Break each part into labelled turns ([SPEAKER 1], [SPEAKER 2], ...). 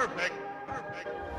[SPEAKER 1] Perfect. Perfect.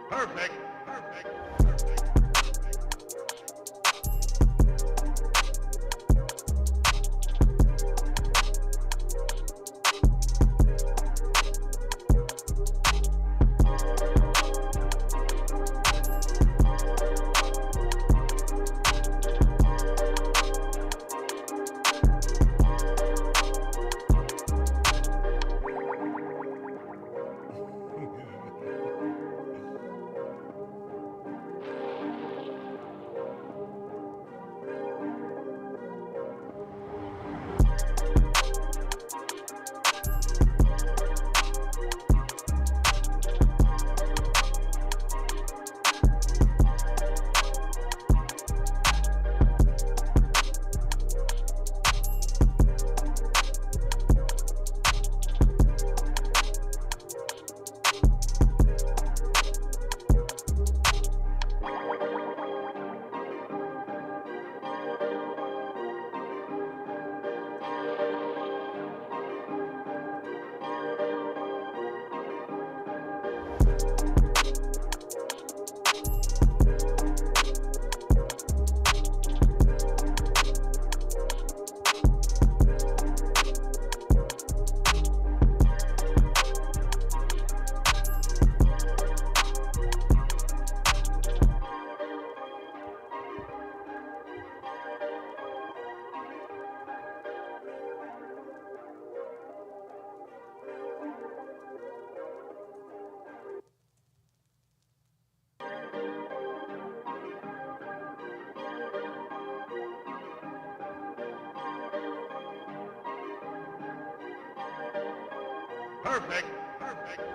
[SPEAKER 1] Perfect. Perfect. Perfect. Perfect.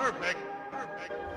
[SPEAKER 1] Perfect. Perfect.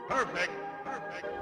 [SPEAKER 1] Perfect. Perfect.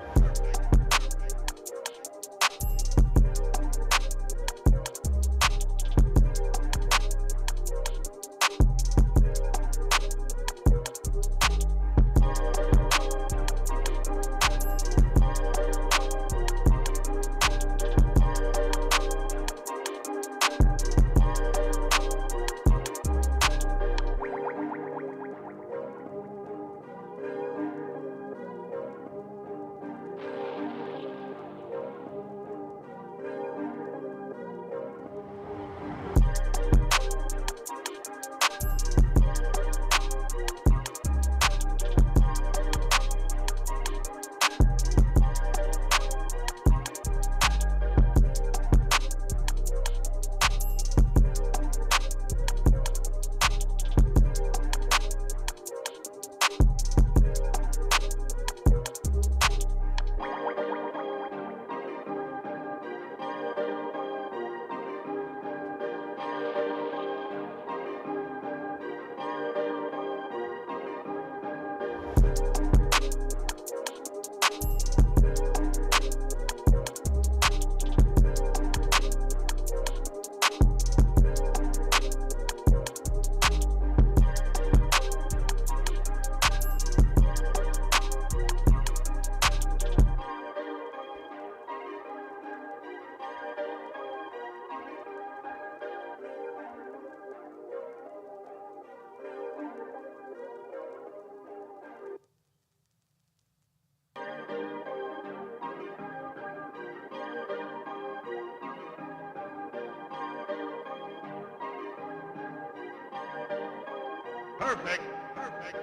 [SPEAKER 1] Perfect. Perfect.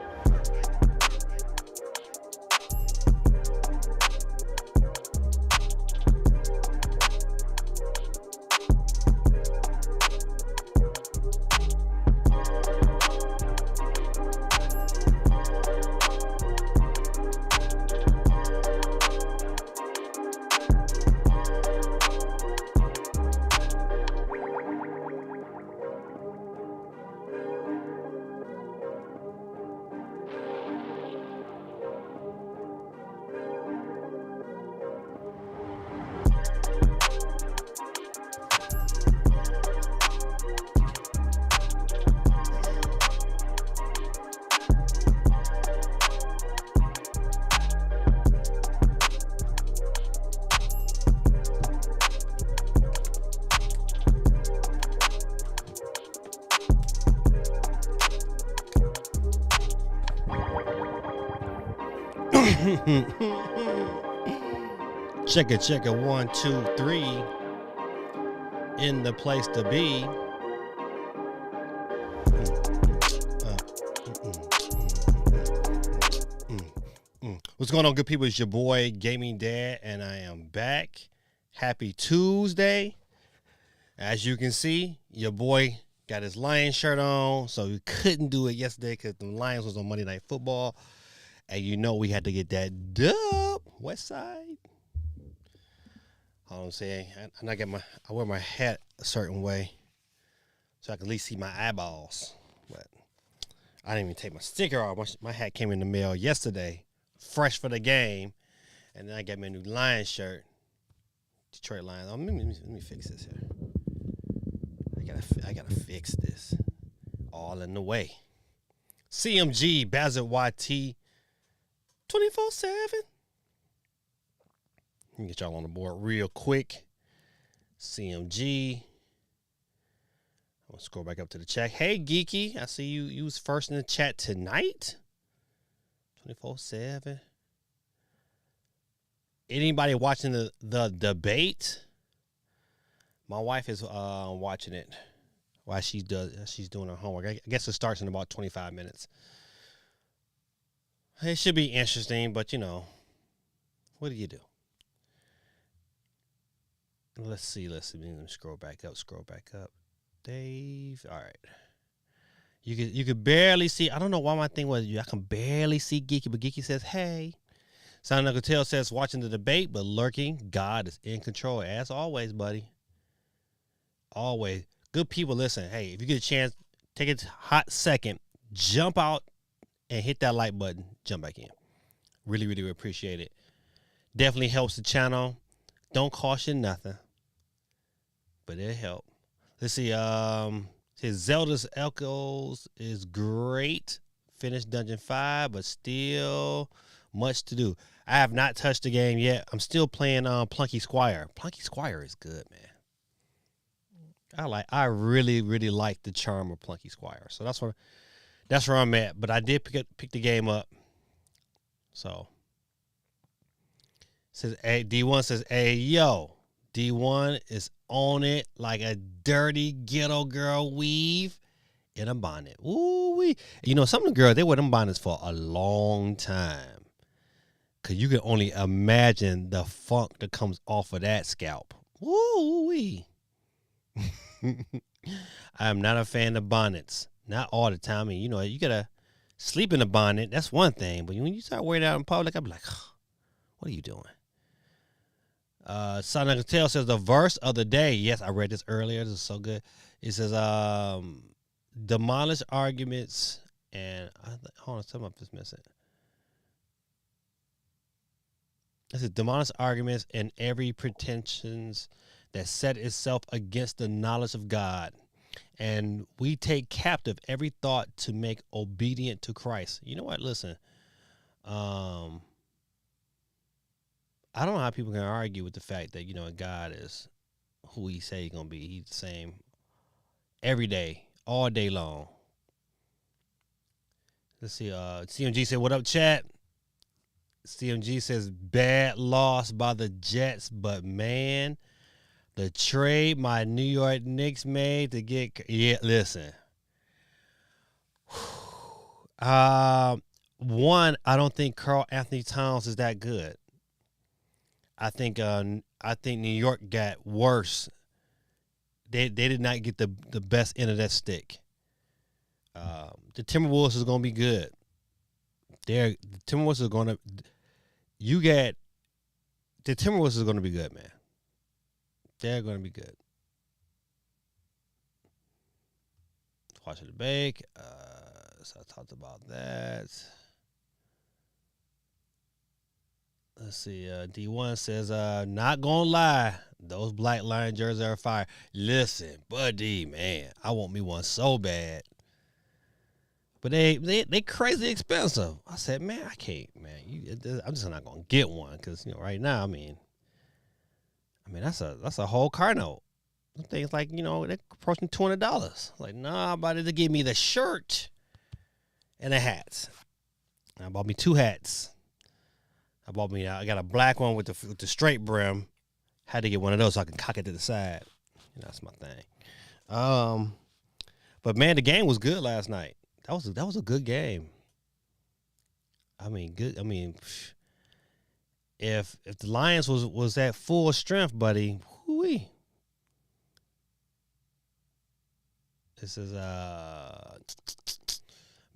[SPEAKER 2] Check it, 1, 2, 3. In the place to be. What's going on, good people? It's your boy, Gaming Dad, and I am back. Happy Tuesday. As you can see, your boy got his Lions shirt on, so we couldn't do it yesterday because the Lions was on Monday Night Football. And you know we had to get that dub, West Side. Hold on, saying I wear my hat a certain way so I can at least see my eyeballs. But I didn't even take my sticker off. My hat came in the mail yesterday, fresh for the game, and then I got me a new Lions shirt, Detroit Lions. Oh, let me fix this here. I gotta fix this. All in the way. CMG Bazard YT 24/7. Let me get y'all on the board real quick. CMG. I'm going to scroll back up to the chat. Hey, Geeky. I see you was first in the chat tonight. 24/7. Anybody watching the debate? My wife is watching it while she's doing her homework. I guess it starts in about 25 minutes. It should be interesting, but, you know, what do you do? Let's see. Let me scroll back up. Dave. All right. You could barely see. I don't know why my thing was I can barely see Geeky, but Geeky says, hey. Sound Uncle Tail says watching the debate, but lurking. God is in control. As always, buddy. Always. Good people, listen. Hey, if you get a chance, take a hot second, jump out and hit that like button. Jump back in. Really, really appreciate it. Definitely helps the channel. Don't cost you nothing. But it help. Let's see. His Zelda's Echoes is great. Finished Dungeon 5, but still much to do. I have not touched the game yet. I'm still playing Plunky Squire. Plunky Squire is good, man. I really, really like the charm of Plunky Squire. So that's where I'm at. But I did pick the game up. So D1 says, hey, yo. D1 is on it like a dirty ghetto girl weave in a bonnet. Ooh-wee. You know, some of the girls, they wear them bonnets for a long time. Because you can only imagine the funk that comes off of that scalp. Ooh-wee. I am not a fan of bonnets. Not all the time. I mean, you know, you got to sleep in a bonnet. That's one thing. But when you start wearing it out in public, I'll be like, what are you doing? Sonic Tail says the verse of the day. Yes, I read this earlier. This is so good. It says, demolish arguments and hold on, something up is missing. It says demolish arguments and every pretensions that set itself against the knowledge of God. And we take captive every thought to make obedient to Christ. You know what? Listen, I don't know how people can argue with the fact that, you know, God is who he say he's going to be. He's the same every day, all day long. Let's see. CMG said, what up, chat? CMG says, bad loss by the Jets, but, man, the trade my New York Knicks made to get – yeah, listen. One, I don't think Karl Anthony Towns is that good. I think New York got worse. They did not get the best end of that stick. The Timberwolves is going to be good. The Timberwolves is going to the Timberwolves is going to be good, man. They're going to be good. Watch the bake. So I talked about that. Let's see. D1 says, not gonna lie, those black lion jerseys are fire. Listen, buddy, man, I want me one so bad. But they crazy expensive. I said, man, I can't, man. I'm just not gonna get one because, you know, right now, I mean, that's a whole car note. Things like, you know, they're approaching $200. Like, nah, buddy, to give me the shirt and a hat. I bought me 2 hats. I got a black one with the straight brim. Had to get one of those so I can cock it to the side. That's my thing. But man, the game was good last night. That was a good game. I mean, good. I mean, if the Lions was at full strength, buddy, whoo-wee. This is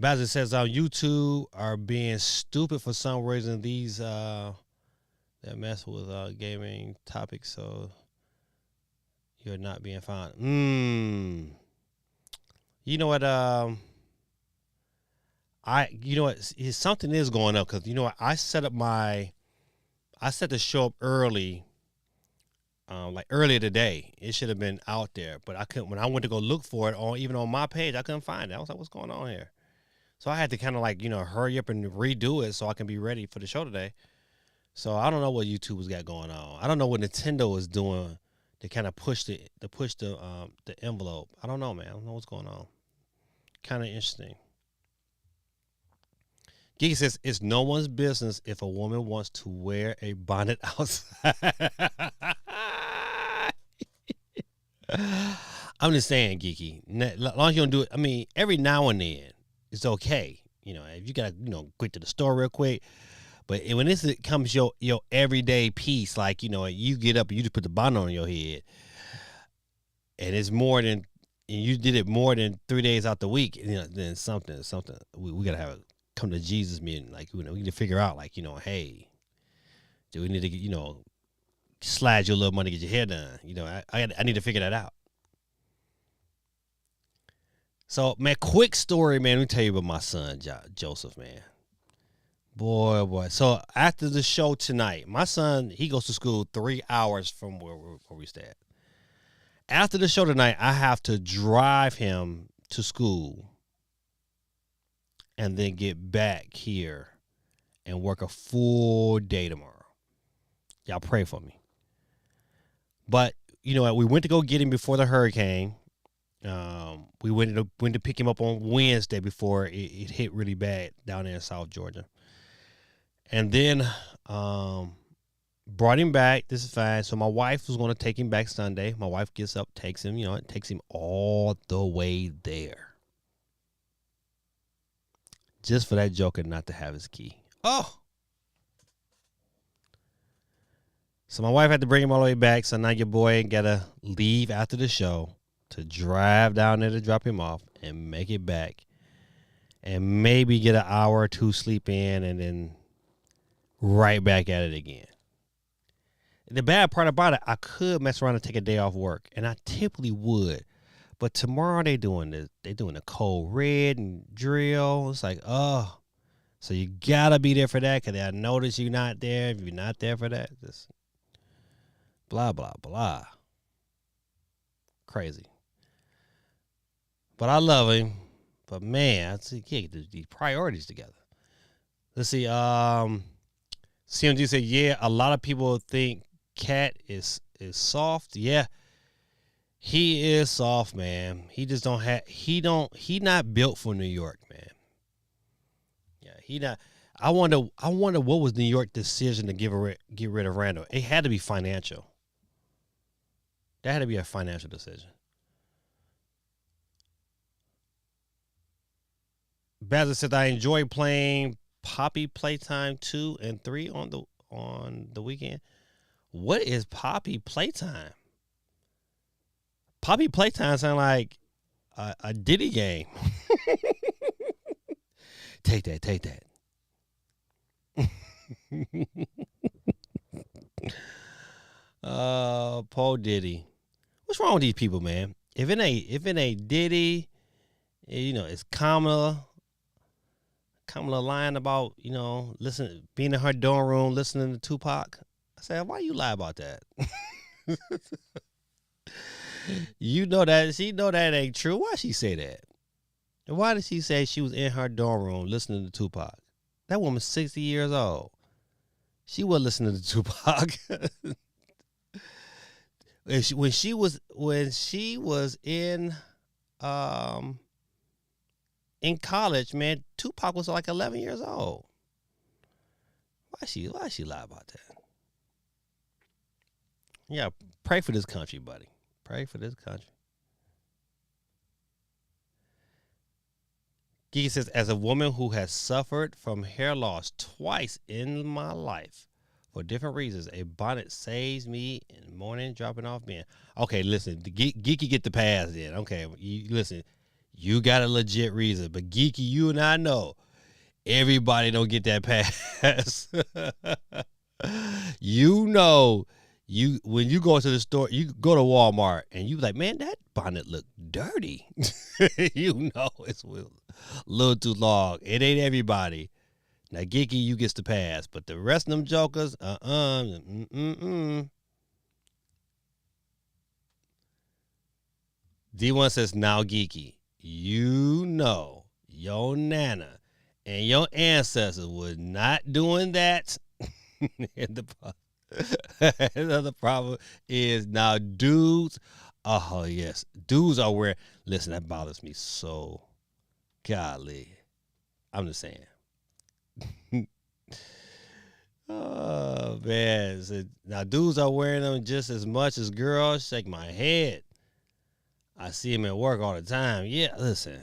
[SPEAKER 2] Bazzi says on YouTube are being stupid for some reason. These that mess with gaming topics, so you're not being found. You know what? Something is going up because you know what? I set the show up early. Like earlier today, it should have been out there, but I couldn't. When I went to go look for it even on my page, I couldn't find it. I was like, "What's going on here?" So I had to kind of like hurry up and redo it so I can be ready for the show today. So I don't know what YouTube has got going on. I don't know what Nintendo is doing to kind of push the envelope. I don't know, man. I don't know what's going on. Kind of interesting. Geeky says it's no one's business if a woman wants to wear a bonnet outside. I'm just saying, Geeky. As long as you don't do it, I mean, every now and then it's okay. If you gotta, quick to the store real quick. But when it comes your everyday piece, like you get up and you just put the bonnet on your head, and it's more than, and you did it more than 3 days out the week, then something we gotta have a come to Jesus meeting. Like we need to figure out, like hey, do we need to get slide your little money to get your hair done? I need to figure that out. So, man, quick story, man. Let me tell you about my son, Joseph, man. Boy. So, after the show tonight, my son, he goes to school 3 hours from where we stay at. After the show tonight, I have to drive him to school and then get back here and work a full day tomorrow. Y'all pray for me. But, we went to go get him before the hurricane. We went to pick him up on Wednesday before it hit really bad down there in South Georgia. And then brought him back. This is fine. So my wife was going to take him back Sunday. My wife gets up, takes him, it takes him all the way there. Just for that joker not to have his key. Oh! So my wife had to bring him all the way back. So now your boy got to leave after the show to drive down there to drop him off and make it back and maybe get an hour or two sleep in and then right back at it again. The bad part about it, I could mess around and take a day off work, and I typically would. But tomorrow they're doing the code red and drill. It's like, oh. So you got to be there for that because I notice you're not there. If you're not there for that, just blah, blah, blah. Crazy. But I love him. But man, I see, get these priorities together. Let's see. CMG said, yeah, a lot of people think Cat is soft. Yeah. He is soft, man. He just don't have he not built for New York, man. Yeah, he not. I wonder what was New York's decision to get rid of Randall. It had to be financial. That had to be a financial decision. Bazza said, I enjoy playing Poppy Playtime 2 and 3 on the weekend. What is Poppy Playtime? Poppy Playtime sound like a Diddy game. Take that. Paul Diddy. What's wrong with these people, man? If it ain't Diddy, it's Kamala lying about, being in her dorm room listening to Tupac. I said, why you lie about that? She know that ain't true. Why she say that? And why did she say she was in her dorm room listening to Tupac? That woman's 60 years old. She wasn't listening to Tupac. When she was in college, man, Tupac was like 11 years old. Why she lie about that? Yeah, pray for this country, buddy. Pray for this country. Gigi says, as a woman who has suffered from hair loss twice in my life for different reasons, a bonnet saves me in the morning dropping off men. Okay, listen, the Geeky get the pass in. Okay, listen, you got a legit reason, but Geeky, you and I know everybody don't get that pass. You know, when you go to the store, you go to Walmart and you like, man, that bonnet look dirty. You know it's a little too long. It ain't everybody. Now, Geeky, you gets the pass, but the rest of them jokers, D1 says, now, Geeky, you know your nana and your ancestors was not doing that. And the other problem is now dudes. Oh, yes. Dudes are wearing. Listen, that bothers me so. Golly. I'm just saying. Oh, man. So, now, dudes are wearing them just as much as girls. Shake my head. I see them at work all the time. Yeah, listen.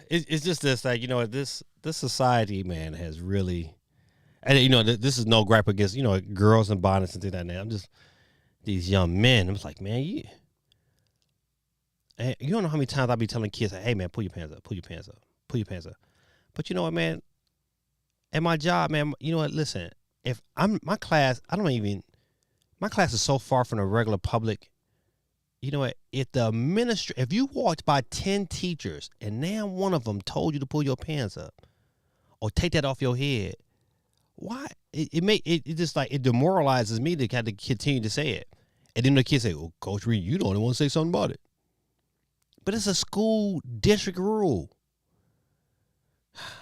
[SPEAKER 2] It's just this, like, you know, this society, man, has really, and you know, this is no gripe against, you know, girls and bonnets and things like that. I'm just these young men. I'm just like, man, you don't know how many times I be telling kids, hey, man, pull your pants up, pull your pants up, pull your pants up. But you know what, man? At my job, man, you know what? Listen, if my class is so far from the regular public. You know what? If you walked by 10 teachers and now one of them told you to pull your pants up or take that off your head, why? It just like it demoralizes me to kind of continue to say it. And then the kids say, "Well, Coach Reed, you the only one to say something about it." But it's a school district rule.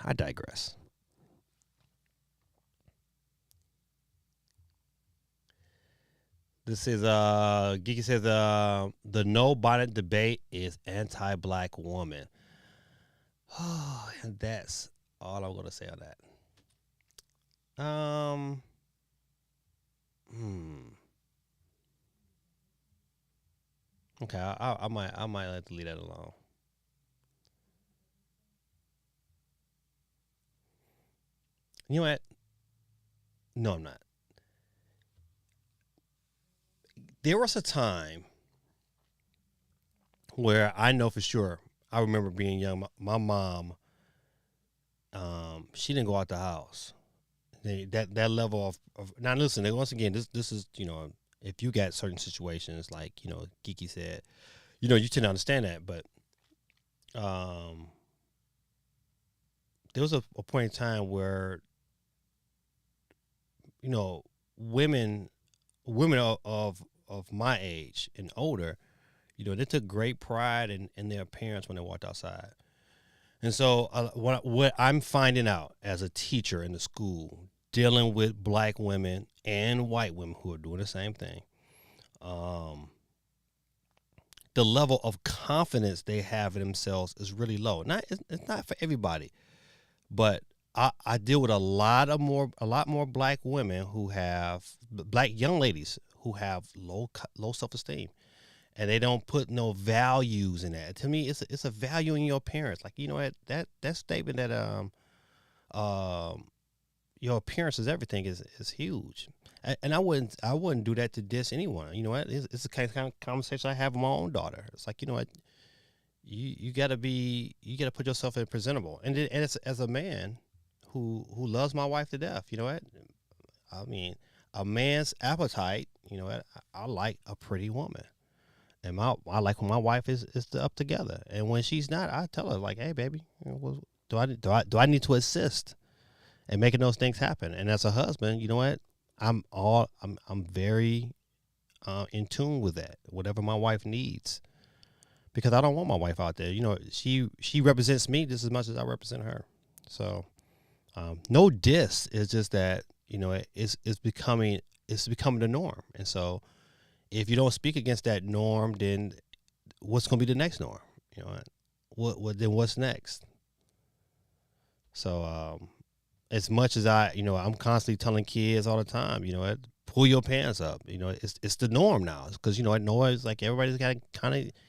[SPEAKER 2] I digress. This is Geeky says the no bonnet debate is anti-black woman. Oh, and that's all I'm gonna say on that. Okay, I might have to leave that alone. You know what? No, I'm not. There was a time where I know for sure. I remember being young. My mom, she didn't go out the house. That level of now. Listen, once again, this is, you know, if you got certain situations like, you know, Geeky said, you know, you tend to understand that. But there was a point in time where, you know, women of my age and older, you know, they took great pride in their appearance when they walked outside. And so what I'm finding out as a teacher in the school, dealing with black women and white women who are doing the same thing, the level of confidence they have in themselves is really low. It's not for everybody, but I deal with a lot more black women who have black young ladies who have low self-esteem, and they don't put no values in that. To me, it's a value in your appearance. Like, you know, that statement that your appearance is everything is huge. And I wouldn't do that to diss anyone. You know what? It's the kind of conversation I have with my own daughter. It's like, you know what? You gotta put yourself in presentable. And as a man who loves my wife to death, you know what? I mean, a man's appetite, you know what? I like a pretty woman. And I like when my wife is up together. And when she's not, I tell her, like, hey, baby, you know, do I need to assist in making those things happen? And as a husband, you know what? I'm very in tune with that. Whatever my wife needs, because I don't want my wife out there. You know, she represents me just as much as I represent her. So, no diss. It's just that, you know, it's becoming the norm. And so, if you don't speak against that norm, then what's going to be the next norm? You know, what then what's next? So as much as I'm constantly telling kids all the time, pull your pants up. It's the norm now because I know it's like everybody's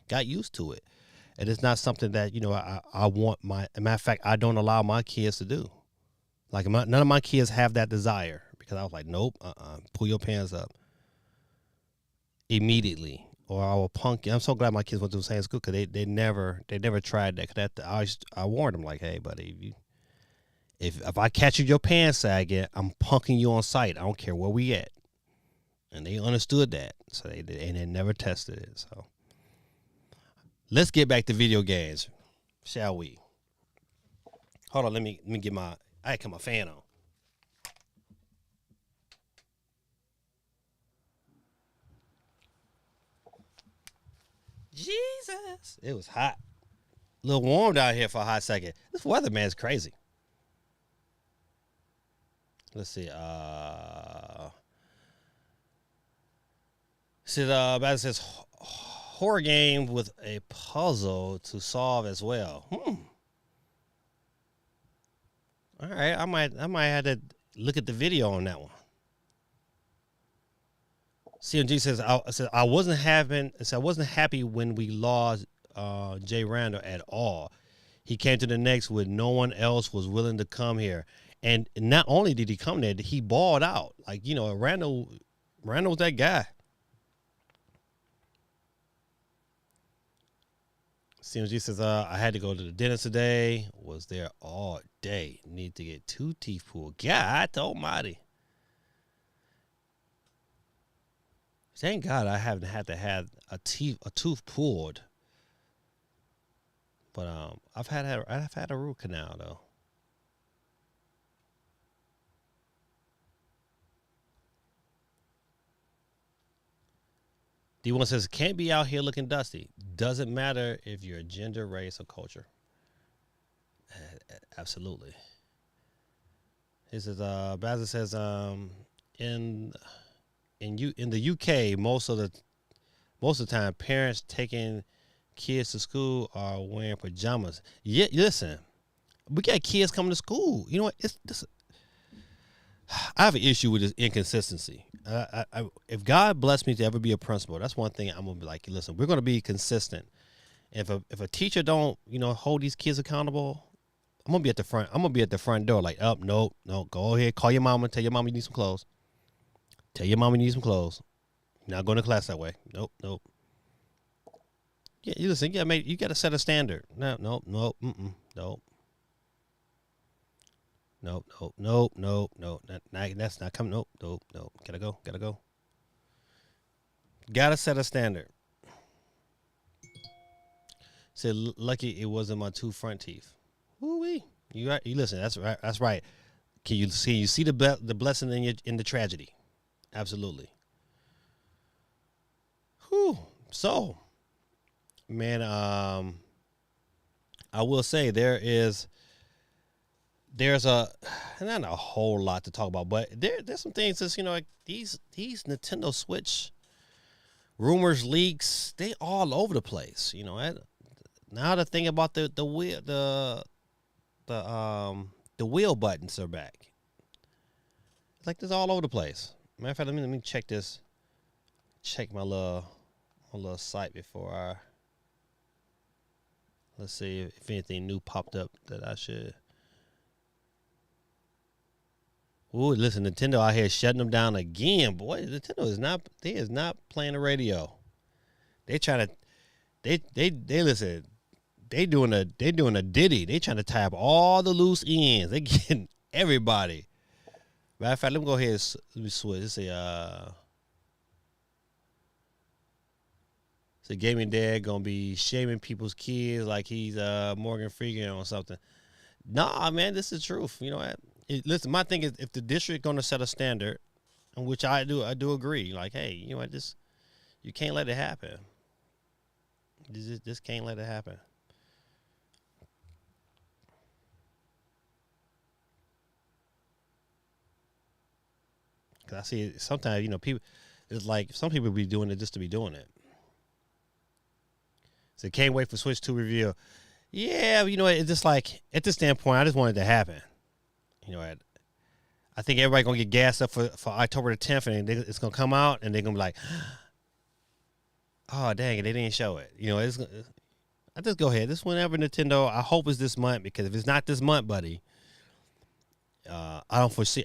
[SPEAKER 2] got used to it, and it's not something that I want my. As a matter of fact, I don't allow my kids to do. Like none of my kids have that desire because I was like, nope, pull your pants up immediately, or I will punk you. I'm so glad my kids went to the same school because they never tried that. Cause I warned them like, hey, buddy, if I catch you your pants sagging, I'm punking you on sight. I don't care where we at. And they understood that, so they never tested it. So let's get back to video games, shall we? Hold on, let me get my. I had to cut my fan on. Jesus, it was hot. A little warm down here for a hot second. This weather, man, is crazy. Let's see. It says horror game with a puzzle to solve as well. All right, I might have to look at the video on that one. CMG says I wasn't happy when we lost Jay Randall at all. He came to the Knicks when no one else was willing to come here, and not only did he come there, he balled out. Like Randall was that guy. CMG says, I had to go to the dentist today. Was there all day. Need to get 2 teeth pulled. God almighty. Thank God I haven't had to have a tooth pulled. But I've had a root canal though. D1 says, can't be out here looking dusty. Doesn't matter if you're gender, race, or culture. Absolutely. He says, Bazza says, in the UK, most of the time, parents taking kids to school are wearing pajamas. Yeah, listen, we got kids coming to school. You know what? I have an issue with this inconsistency. If God blessed me to ever be a principal, that's one thing I'm gonna be like. Listen, we're gonna be consistent. If a teacher don't hold these kids accountable, I'm gonna be at the front. I'm gonna be at the front door like, no, go ahead, call your mama, tell your mama you need some clothes. Tell your mama you need some clothes. You're not going to class that way. Nope. Yeah, you listen. Yeah, mate, you got to set a standard. No. Nope. That's not coming. Nope. Gotta go. Gotta set a standard. Said, lucky it wasn't my 2 front teeth. Woo-wee. You right. You listen. That's right. Can you see the blessing in the tragedy? Absolutely. Whew. So, man, I will say there's not a whole lot to talk about, but there's some things that's like these Nintendo Switch rumors, leaks, they all over the place. Now the thing about the wheel buttons are back. It's like this all over the place. Matter of fact, let me check this. Check my little site before let's see if anything new popped up that I should. Ooh, listen, Nintendo out here shutting them down again. Boy, Nintendo is not playing the radio. They trying to they listen. They doing a ditty. They trying to tie up all the loose ends. They getting everybody. Matter of fact, let me go ahead and switch. Let's say, Gaming Dad gonna be shaming people's kids like he's Morgan Freeman or something. Nah, man, this is the truth. Listen, my thing is, if the district gonna set a standard, in which I do agree. Like, hey, you can't let it happen. This can't let it happen. Cause I see it, sometimes people. It's like some people be doing it just to be doing it. So can't wait for Switch 2 reveal. Yeah, you know, it's just like at this standpoint, I just wanted it to happen. You know, I think everybody gonna get gassed up for October the 10th, and it's gonna come out, and they're gonna be like, "Oh, dang it, they didn't show it." You know, I just go ahead. This whenever Nintendo. I hope it's this month, because if it's not this month, buddy, I don't foresee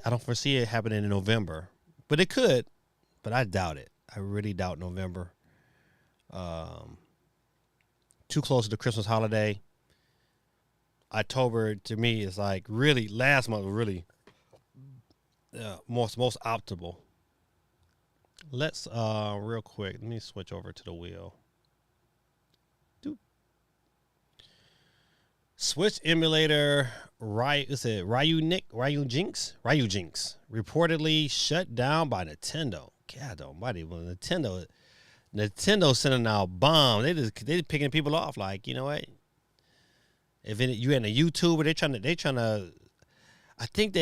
[SPEAKER 2] it happening in November, but it could. But I doubt it. I really doubt November. Too close to the Christmas holiday. October to me is like really last month was really most optimal. Let's real quick. Let me switch over to the wheel. Switch emulator Ryu Jinx reportedly shut down by Nintendo. God almighty, well, Nintendo sending out bombs. They picking people off. Like, you know what? If you in a YouTuber, they trying to. I think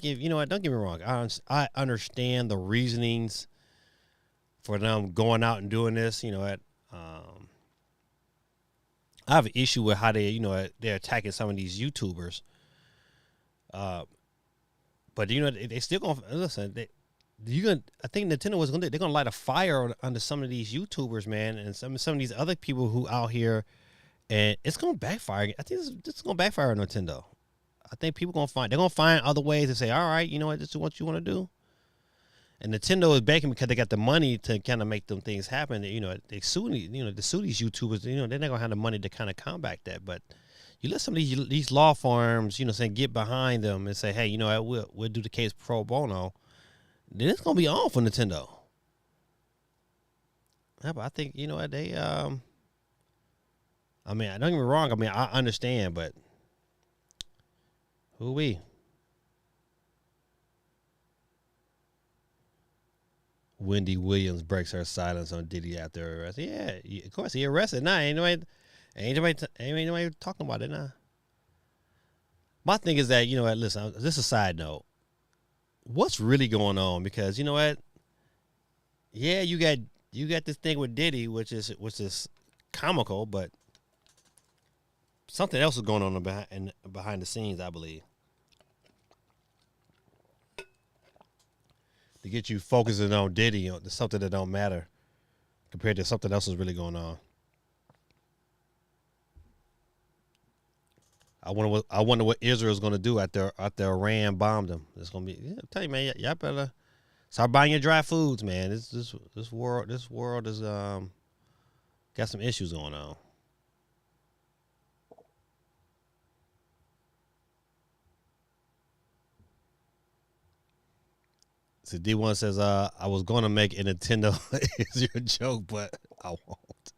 [SPEAKER 2] if you know what, don't get me wrong. I understand the reasonings for them going out and doing this. You know what? I have an issue with how they're attacking some of these YouTubers. But you know they still gonna listen. I think Nintendo was they're gonna light a fire under some of these YouTubers, man, and some of these other people who out here, and it's gonna backfire. I think this is gonna backfire on Nintendo. I think they're gonna find other ways to say, all right, you know what, this is what you want to do. And Nintendo is backing because they got the money to kind of make them things happen. You know, they sue these YouTubers. You know, they're not gonna have the money to kind of combat that. But you let some of these law firms, you know, say get behind them and say, hey, you know, we'll do the case pro bono. Then it's gonna be on for Nintendo. Yeah, but I think you know what they. I mean, don't get me wrong. I mean, I understand, but who we? Wendy Williams breaks her silence on Diddy after arrest. Yeah, of course he arrested. Nah, ain't nobody talking about it now. My thing is that, you know what, listen, this is a side note. What's really going on? Because you know what? Yeah, you got this thing with Diddy, which is comical, but something else is going on behind the scenes, I believe. To get you focusing on Diddy, on something that don't matter, compared to something else is really going on. I wonder what Israel's going to do after Iran bombed them. It's going to be. I'm telling you, man, y'all better start buying your dry foods, man. This world is got some issues going on. So D1 says, I was going to make a Nintendo is your joke, but I won't.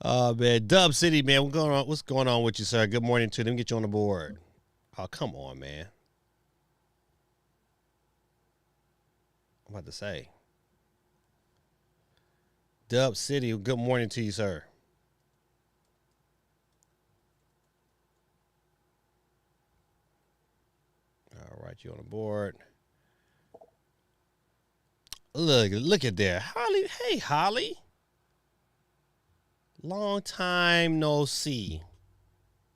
[SPEAKER 2] Oh, man. Dub City, man. What's going on with you, sir? Good morning to them. Get you on the board. Oh, come on, man. I'm about to say. Dub City, good morning to you, sir. All right, you on the board. Look at there. Holly. Hey, Holly. Long time no see.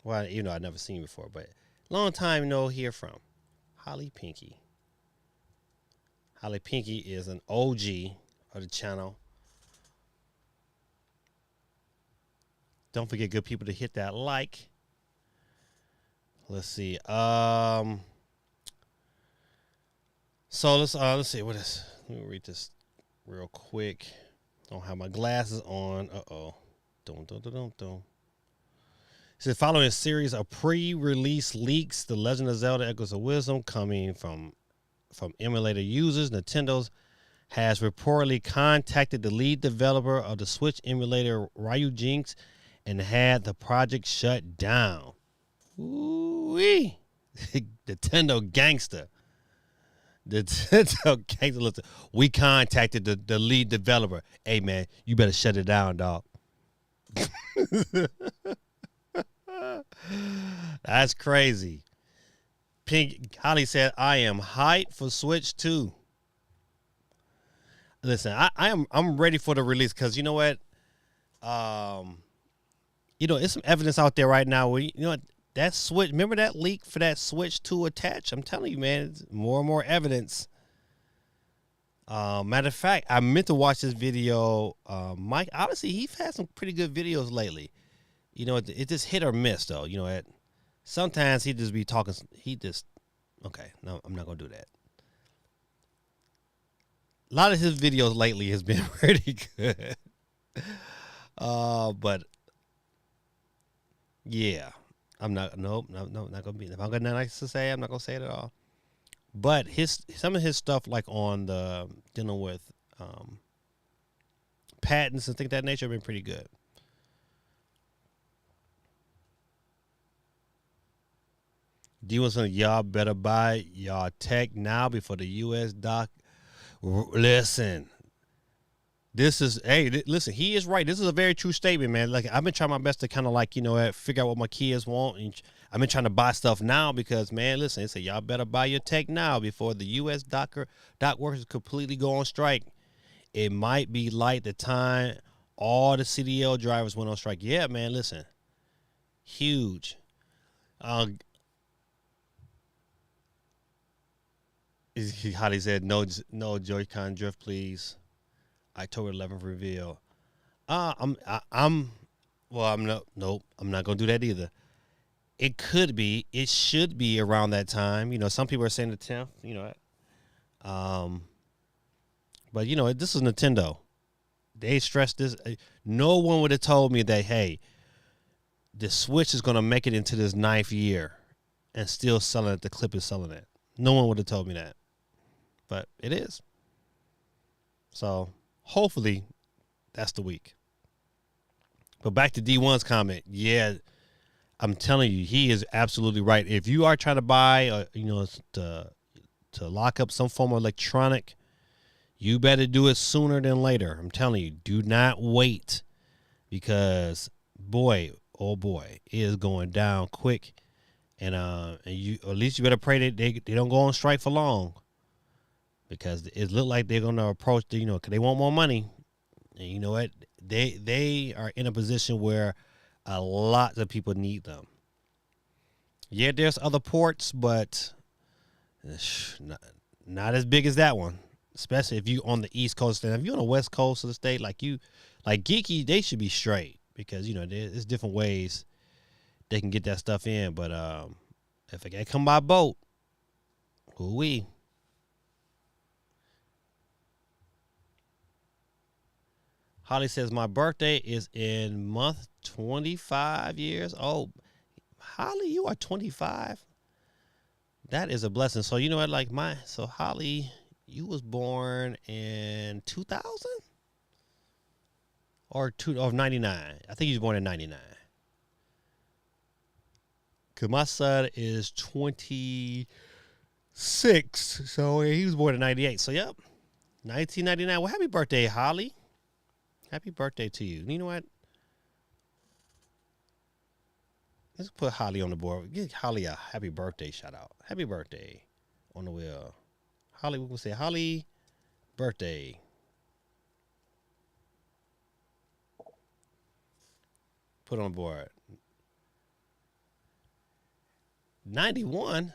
[SPEAKER 2] Well, you know, I've never seen you before, but long time no hear from. Holly Pinky. Holly Pinky is an OG of the channel. Don't forget, good people, to hit that like. Let's see. So let's see what is. Let me read this real quick. Don't have my glasses on. Don't. It says, following a series of pre-release leaks, The Legend of Zelda: Echoes of Wisdom coming from emulator users, Nintendo has reportedly contacted the lead developer of the Switch emulator, Ryu Jinx, and had the project shut down. Ooh-wee. Nintendo gangster. Nintendo gangster. Listen, we contacted the lead developer. Hey, man, you better shut it down, dog. That's crazy. Pink Holly said, I am hyped for Switch 2. Listen, I'm ready for the release, because you know what? It's some evidence out there right now where that switch. Remember that leak for that switch to attach? I'm telling you, man, it's more and more evidence. Matter of fact, I meant to watch this video. Mike, honestly, he's had some pretty good videos lately. It just hit or miss though. Sometimes he just be talking. Okay. No, I'm not gonna do that. A lot of his videos lately has been pretty good. But yeah, I'm not. Nope, no, not gonna be. If I'm got nothing nice to say, I'm not gonna say it at all. But some of his stuff, like on the dealing with patents and things of that nature, have been pretty good. Do you want something? Y'all better buy y'all tech now before the U.S. doc. Listen, listen, he is right. This is a very true statement, man. Like, I've been trying my best to kind of like, figure out what my kids want. And I've been trying to buy stuff now because, man, listen, they say y'all better buy your tech now before the U.S. dock workers completely go on strike. It might be like the time all the CDL drivers went on strike. Yeah, man, listen, huge. How they said no Joy-Con drift, please. October 11th reveal. I'm well, I'm no nope. I'm not gonna do that either. It could be. It should be around that time. Some people are saying the 10th. Um, but this is Nintendo. They stressed this. No one would have told me that. Hey, the Switch is gonna make it into this 9th year, and still selling it. The clip is selling it. No one would have told me that, but it is. So hopefully, that's the week. But back to D1's comment. Yeah, I'm telling you, he is absolutely right. If you are trying to buy, to lock up some form of electronic, you better do it sooner than later. I'm telling you, do not wait, because boy, oh boy, it is going down quick. And you at least you better pray that they don't go on strike for long, because it look like they're gonna approach because they want more money. And you know what? They are in a position where a lot of people need them. Yeah, there's other ports, but not as big as that one. Especially if you on the East Coast, and if you're on the West Coast of the state, like Geeky, they should be straight, because there's different ways they can get that stuff in. But if it can't come by boat, who we? Holly says, my birthday is in month 25 years old. Holly, you are 25? That is a blessing. So you know what, so Holly, you was born in 2000? Or 99? I think he was born in 99. Because my son is 26, so he was born in 98. So, yep, 1999. Well, happy birthday, Holly. Happy birthday to you. You know what? Let's put Holly on the board. Give Holly a happy birthday shout out. Happy birthday on the wheel. Holly, we can say Holly birthday. Put on the board. 91.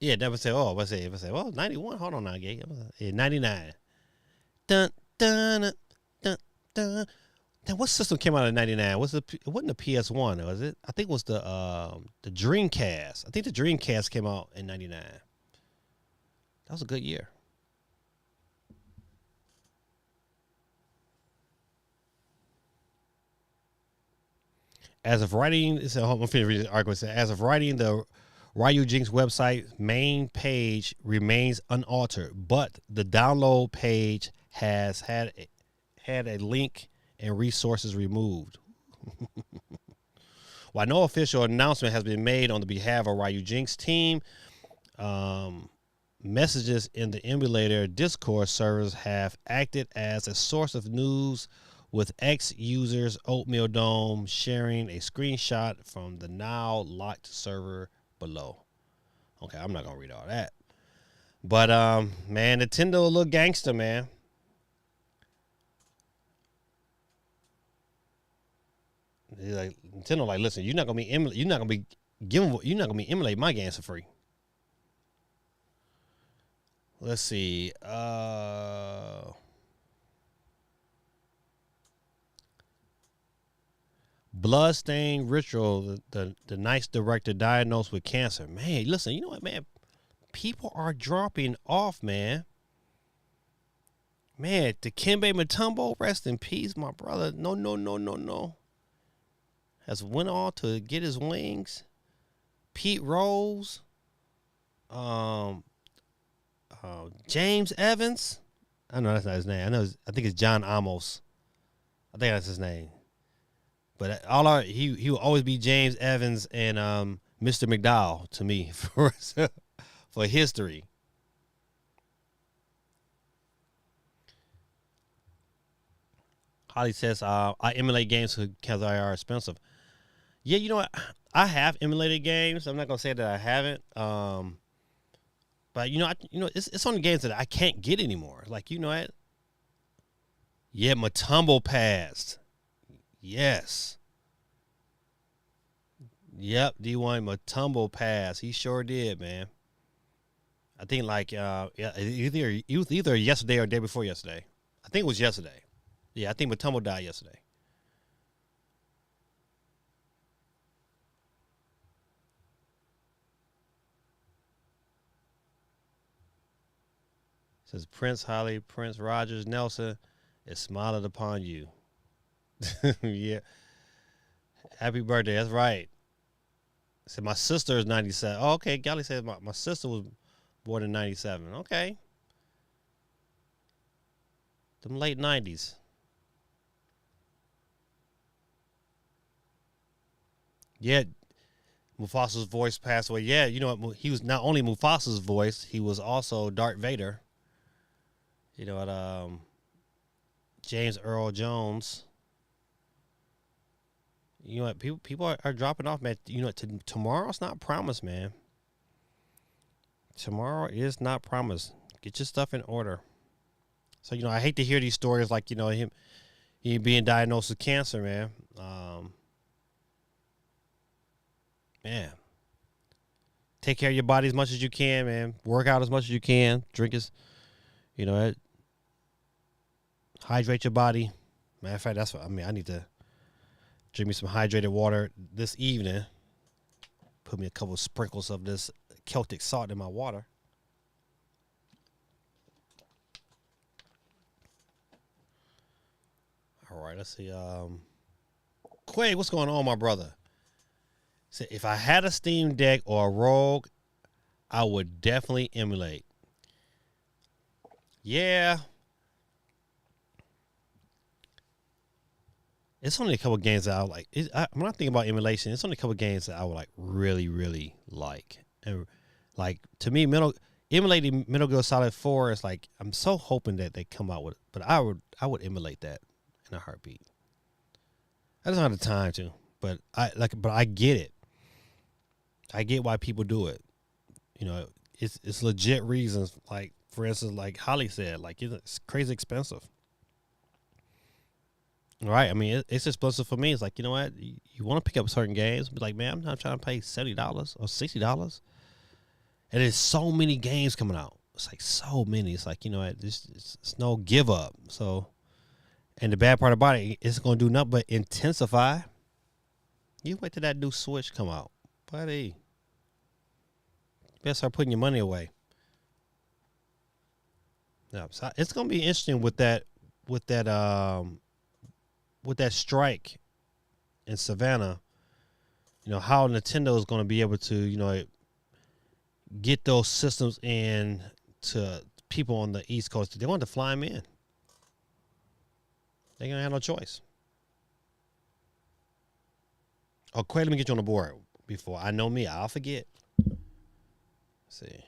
[SPEAKER 2] Yeah, never say, oh, let's say, well, 91. Hold on now, Gay. Yeah, 99. Dun, dun, dun, dun. Now, what system came out in 99? It wasn't the PS1, was it? I think it was the Dreamcast. I think the Dreamcast came out in 99. That was a good year. As of writing, I'm going to read the article. As of writing, the Ryu Jinx website main page remains unaltered, but the download page has had a link and resources removed. While no official announcement has been made on the behalf of Ryu Jinx team, messages in the emulator Discord servers have acted as a source of news, with ex-users Oatmeal Dome sharing a screenshot from the now locked server below. Okay, I'm not going to read all that. But man, Nintendo a little gangster, man. He's like Nintendo, like, listen, you're not gonna be emulating my games for free. Let's see. Bloodstained Ritual, the nice director diagnosed with cancer. Man, listen, you know what, man? People are dropping off, man. Man, Dikembe Mutombo, rest in peace, my brother. No. Has went on to get his wings. Pete Rose, um, James Evans. I know that's not his name. I think it's John Amos. I think that's his name. But he will always be James Evans and Mr. McDowell to me for history. Holly says, I emulate games because they are expensive. Yeah, you know what? I have emulated games. I'm not gonna say that I haven't. But it's on the games that I can't get anymore. Like, you know what? Yeah, Mutombo passed. Yes. Yep, D1 Mutombo passed. He sure did, man. I think like it was either yesterday or day before yesterday. I think it was yesterday. Yeah, I think Mutombo died yesterday. It says Prince Holly, Prince Rogers Nelson is smiling upon you. Yeah. Happy birthday. That's right. Said my sister is 97. Oh, okay. Golly said my sister was born in 97. Okay. Them late 90s. Yeah. Mufasa's voice passed away. Yeah, you know what? He was not only Mufasa's voice, he was also Darth Vader. You know what? James Earl Jones. You know what? People are dropping off, man. You know, tomorrow's not promised, man. Tomorrow is not promised. Get your stuff in order. So, you know, I hate to hear these stories like, you know, he being diagnosed with cancer, man. Man. Take care of your body as much as you can, man. Work out as much as you can. Drink you know, hydrate your body. Matter of fact, that's what I need to drink me some hydrated water this evening. Put me a couple of sprinkles of this Celtic salt in my water. All right, let's see. Quay, what's going on, my brother? So if I had a Steam Deck or a Rogue, I would definitely emulate. Yeah. It's only a couple of games that I like. When I think about emulation, it's only a couple of games that I would like really, really like. And like to me, emulating Metal Gear Solid 4 is like I'm so hoping that they come out with it. But I would emulate that in a heartbeat. I don't have the time to, but I get it. I get why people do it. You know, it's legit reasons. Like for instance, like Holly said, like it's crazy expensive. Right. I mean, it's expensive for me. It's like, you know what? You want to pick up certain games, but like, man, I'm not trying to pay $70 or $60. And there's so many games coming out. It's like so many. It's like, you know what? It's no give up. So, and the bad part about it, it's going to do nothing but intensify. You wait till that new Switch come out, buddy. You better start putting your money away. Yeah, so it's going to be interesting with that strike in Savannah, you know, how Nintendo is going to be able to, you know, get those systems in to people on the East Coast. They want to fly them in. They're going to have no choice. Oh, Quay, let me get you on the board before. I know me. I'll forget. Let's see.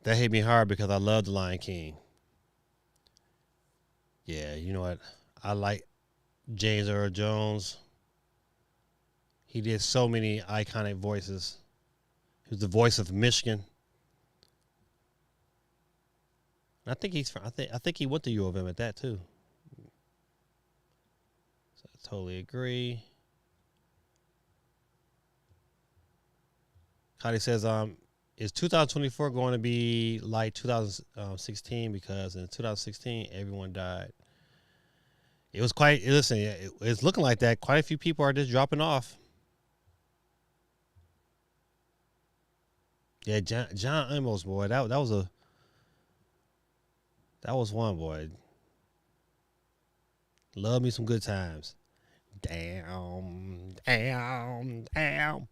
[SPEAKER 2] That hit me hard because I love The Lion King. Yeah, you know what? I like James Earl Jones. He did so many iconic voices. He was the voice of Michigan. I think he's from. I think he went to U of M at that too. So I totally agree. Cody says, is 2024 going to be like 2016? Because in 2016 everyone died. It was quite. Listen, it's looking like that. Quite a few people are just dropping off. Yeah, John Amos, boy, that was one, boy. Love me some good times. Damn, damn, damn.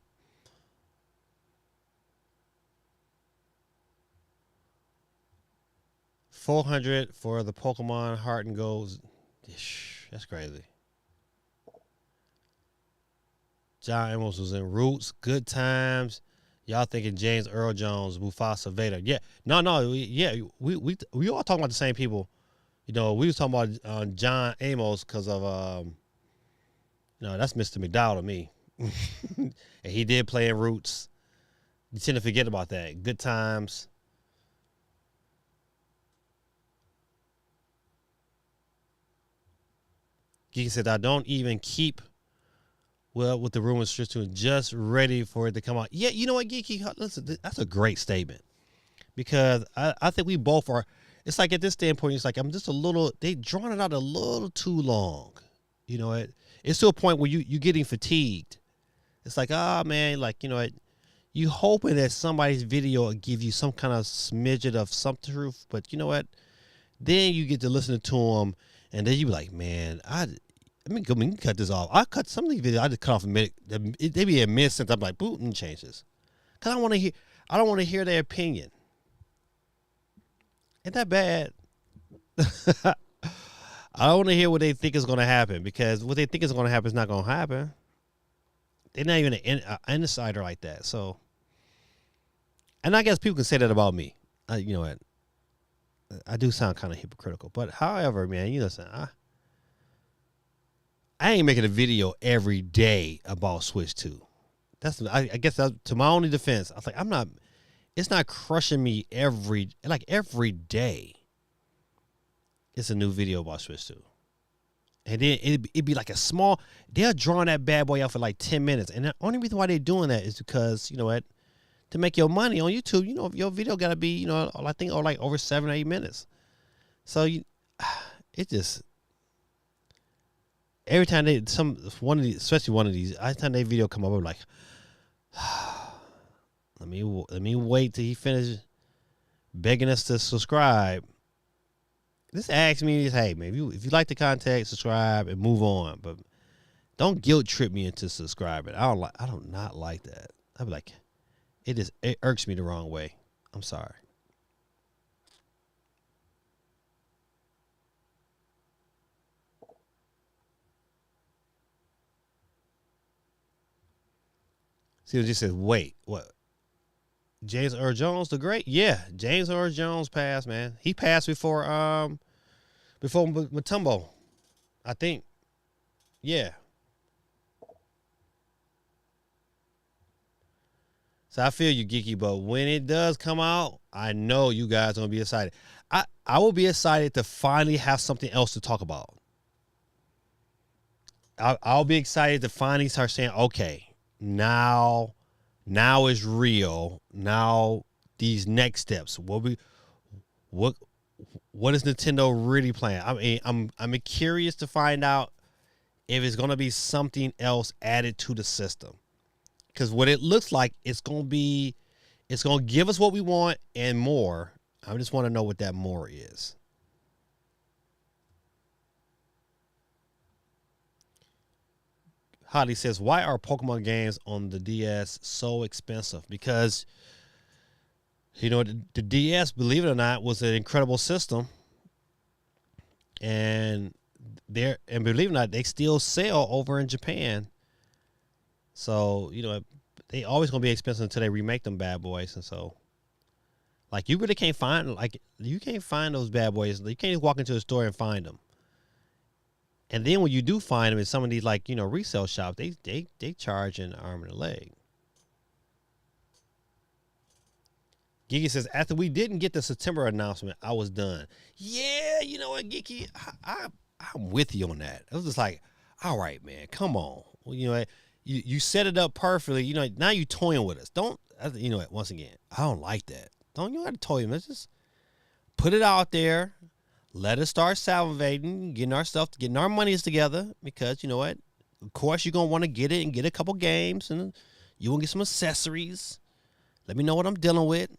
[SPEAKER 2] $400 for the Pokemon Heart and Gold. That's crazy. John Amos was in Roots, Good Times. Y'all thinking James Earl Jones, Mufasa Vader? Yeah, no, we all talking about the same people. You know, we was talking about John Amos because of no, that's Mr. McDowell to me. And he did play in Roots. You tend to forget about that. Good Times. Geeky said, I don't even keep well with the rumors just ready for it to come out. Yeah, you know what, Geeky? Listen, that's a great statement. Because I think we both are. It's like at this standpoint, it's like I'm just a little. They drawn it out a little too long. You know, it's to a point where you getting fatigued. It's like, man, like, you know what, you hoping that somebody's video will give you some kind of smidget of some truth, but you know what? Then you get to listen to them, and then you be like, man, I mean, cut this off. I cut some of these videos. I just cut off a minute. They be a minute since I'm like, boot and change this, cause I want to hear. I don't want to hear their opinion. Ain't that bad? I don't want to hear what they think is going to happen, because what they think is going to happen is not going to happen. They're not even an insider like that. So, and I guess people can say that about me. You know what? I do sound kind of hypocritical, but however, man, you listen, I ain't making a video every day about Switch 2. I guess that's, to my only defense, I was like, I'm not. It's not crushing me every day. It's a new video about Switch 2. And then it'd be like a small, they're drawing that bad boy out for like 10 minutes. And the only reason why they're doing that is because, you know what, to make your money on YouTube, you know, your video got to be, you know, I think like over 7 or 8 minutes. So it just, every time especially one of these, every time they video come up, I'm like, let me wait till he finishes begging us to subscribe. This asks me, hey man, if you like the content, subscribe and move on. But don't guilt trip me into subscribing. I do not like that. I'd be like, it irks me the wrong way. I'm sorry. See what just says, wait, what? James Earl Jones, the great? Yeah, James Earl Jones passed, man. He passed before Matumbo, I think. Yeah. So I feel you, Geeky, but when it does come out, I know you guys are going to be excited. I will be excited to finally have something else to talk about. I'll be excited to finally start saying, okay, now is real. Now these next steps. What is Nintendo really playing? I mean, I'm curious to find out if it's gonna be something else added to the system. Because what it looks like, it's gonna give us what we want and more. I just want to know what that more is. Holly says, why are Pokemon games on the DS so expensive? Because, you know, the DS, believe it or not, was an incredible system. And believe it or not, they still sell over in Japan. So, you know, they always going to be expensive until they remake them bad boys. And so, like, you really can't find those bad boys. You can't just walk into a store and find them. And then when you do find them in some of these like resale shops, they charge an arm and a leg. Geeky says, after we didn't get the September announcement, I was done. Yeah, you know what, Geeky, I'm with you on that. It was just like, all right, man, come on. Well, you set it up perfectly. Now you toying with us. Don't, what, once again, I don't like that. You have to toy with us. Just put it out there. Let us start salivating, getting our monies together, because you know what? Of course, you're going to want to get it and get a couple games, and you want to get some accessories. Let me know what I'm dealing with.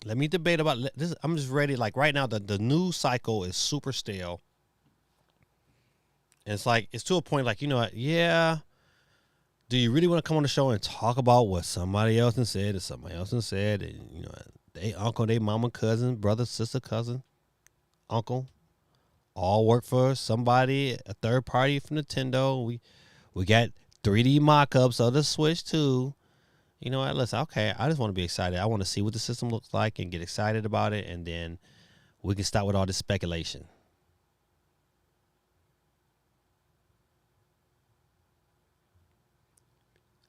[SPEAKER 2] Let me debate about this. I'm just ready. Like right now, the news cycle is super stale. And it's to a point like, yeah, do you really want to come on the show and talk about what somebody else has said and, they uncle, they mama, cousin, brother, sister, cousin, uncle, all work for somebody, a third party from Nintendo. We got 3D mock-ups of the Switch too. You know what? Listen, okay, I just want to be excited. I want to see what the system looks like and get excited about it, and then we can start with all this speculation.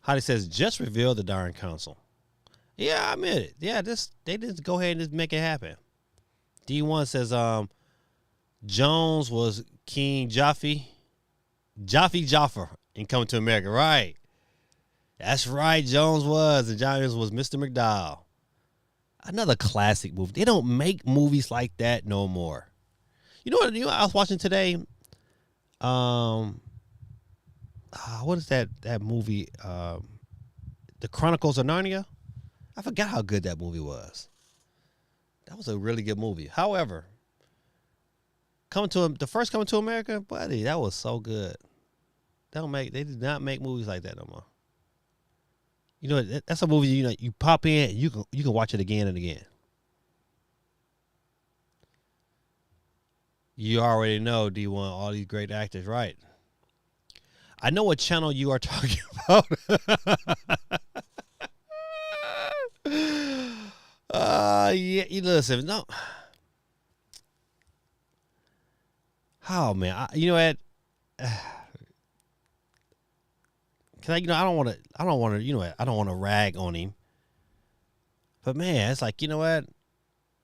[SPEAKER 2] Hottie says, just reveal the darn console. Yeah, I admit it. Yeah, they just go ahead and just make it happen. D1 says, Jones was King Jaffe Jaffer in Coming to America. Right. That's right, Jones was. And Jones was Mr. McDowell. Another classic movie. They don't make movies like that no more. You know what I was watching today? What is that movie? The Chronicles of Narnia? I forgot how good that movie was. That was a really good movie. However, the first Coming to America, buddy, that was so good. They did not make movies like that no more. That's a movie you pop in and you can watch it again and again. You already know, D1, all these great actors, right? I know what channel you are talking about. Yeah, listen, no. Oh man, you know what? Cause I don't want to, I don't want to rag on him. But man, it's like, you know what?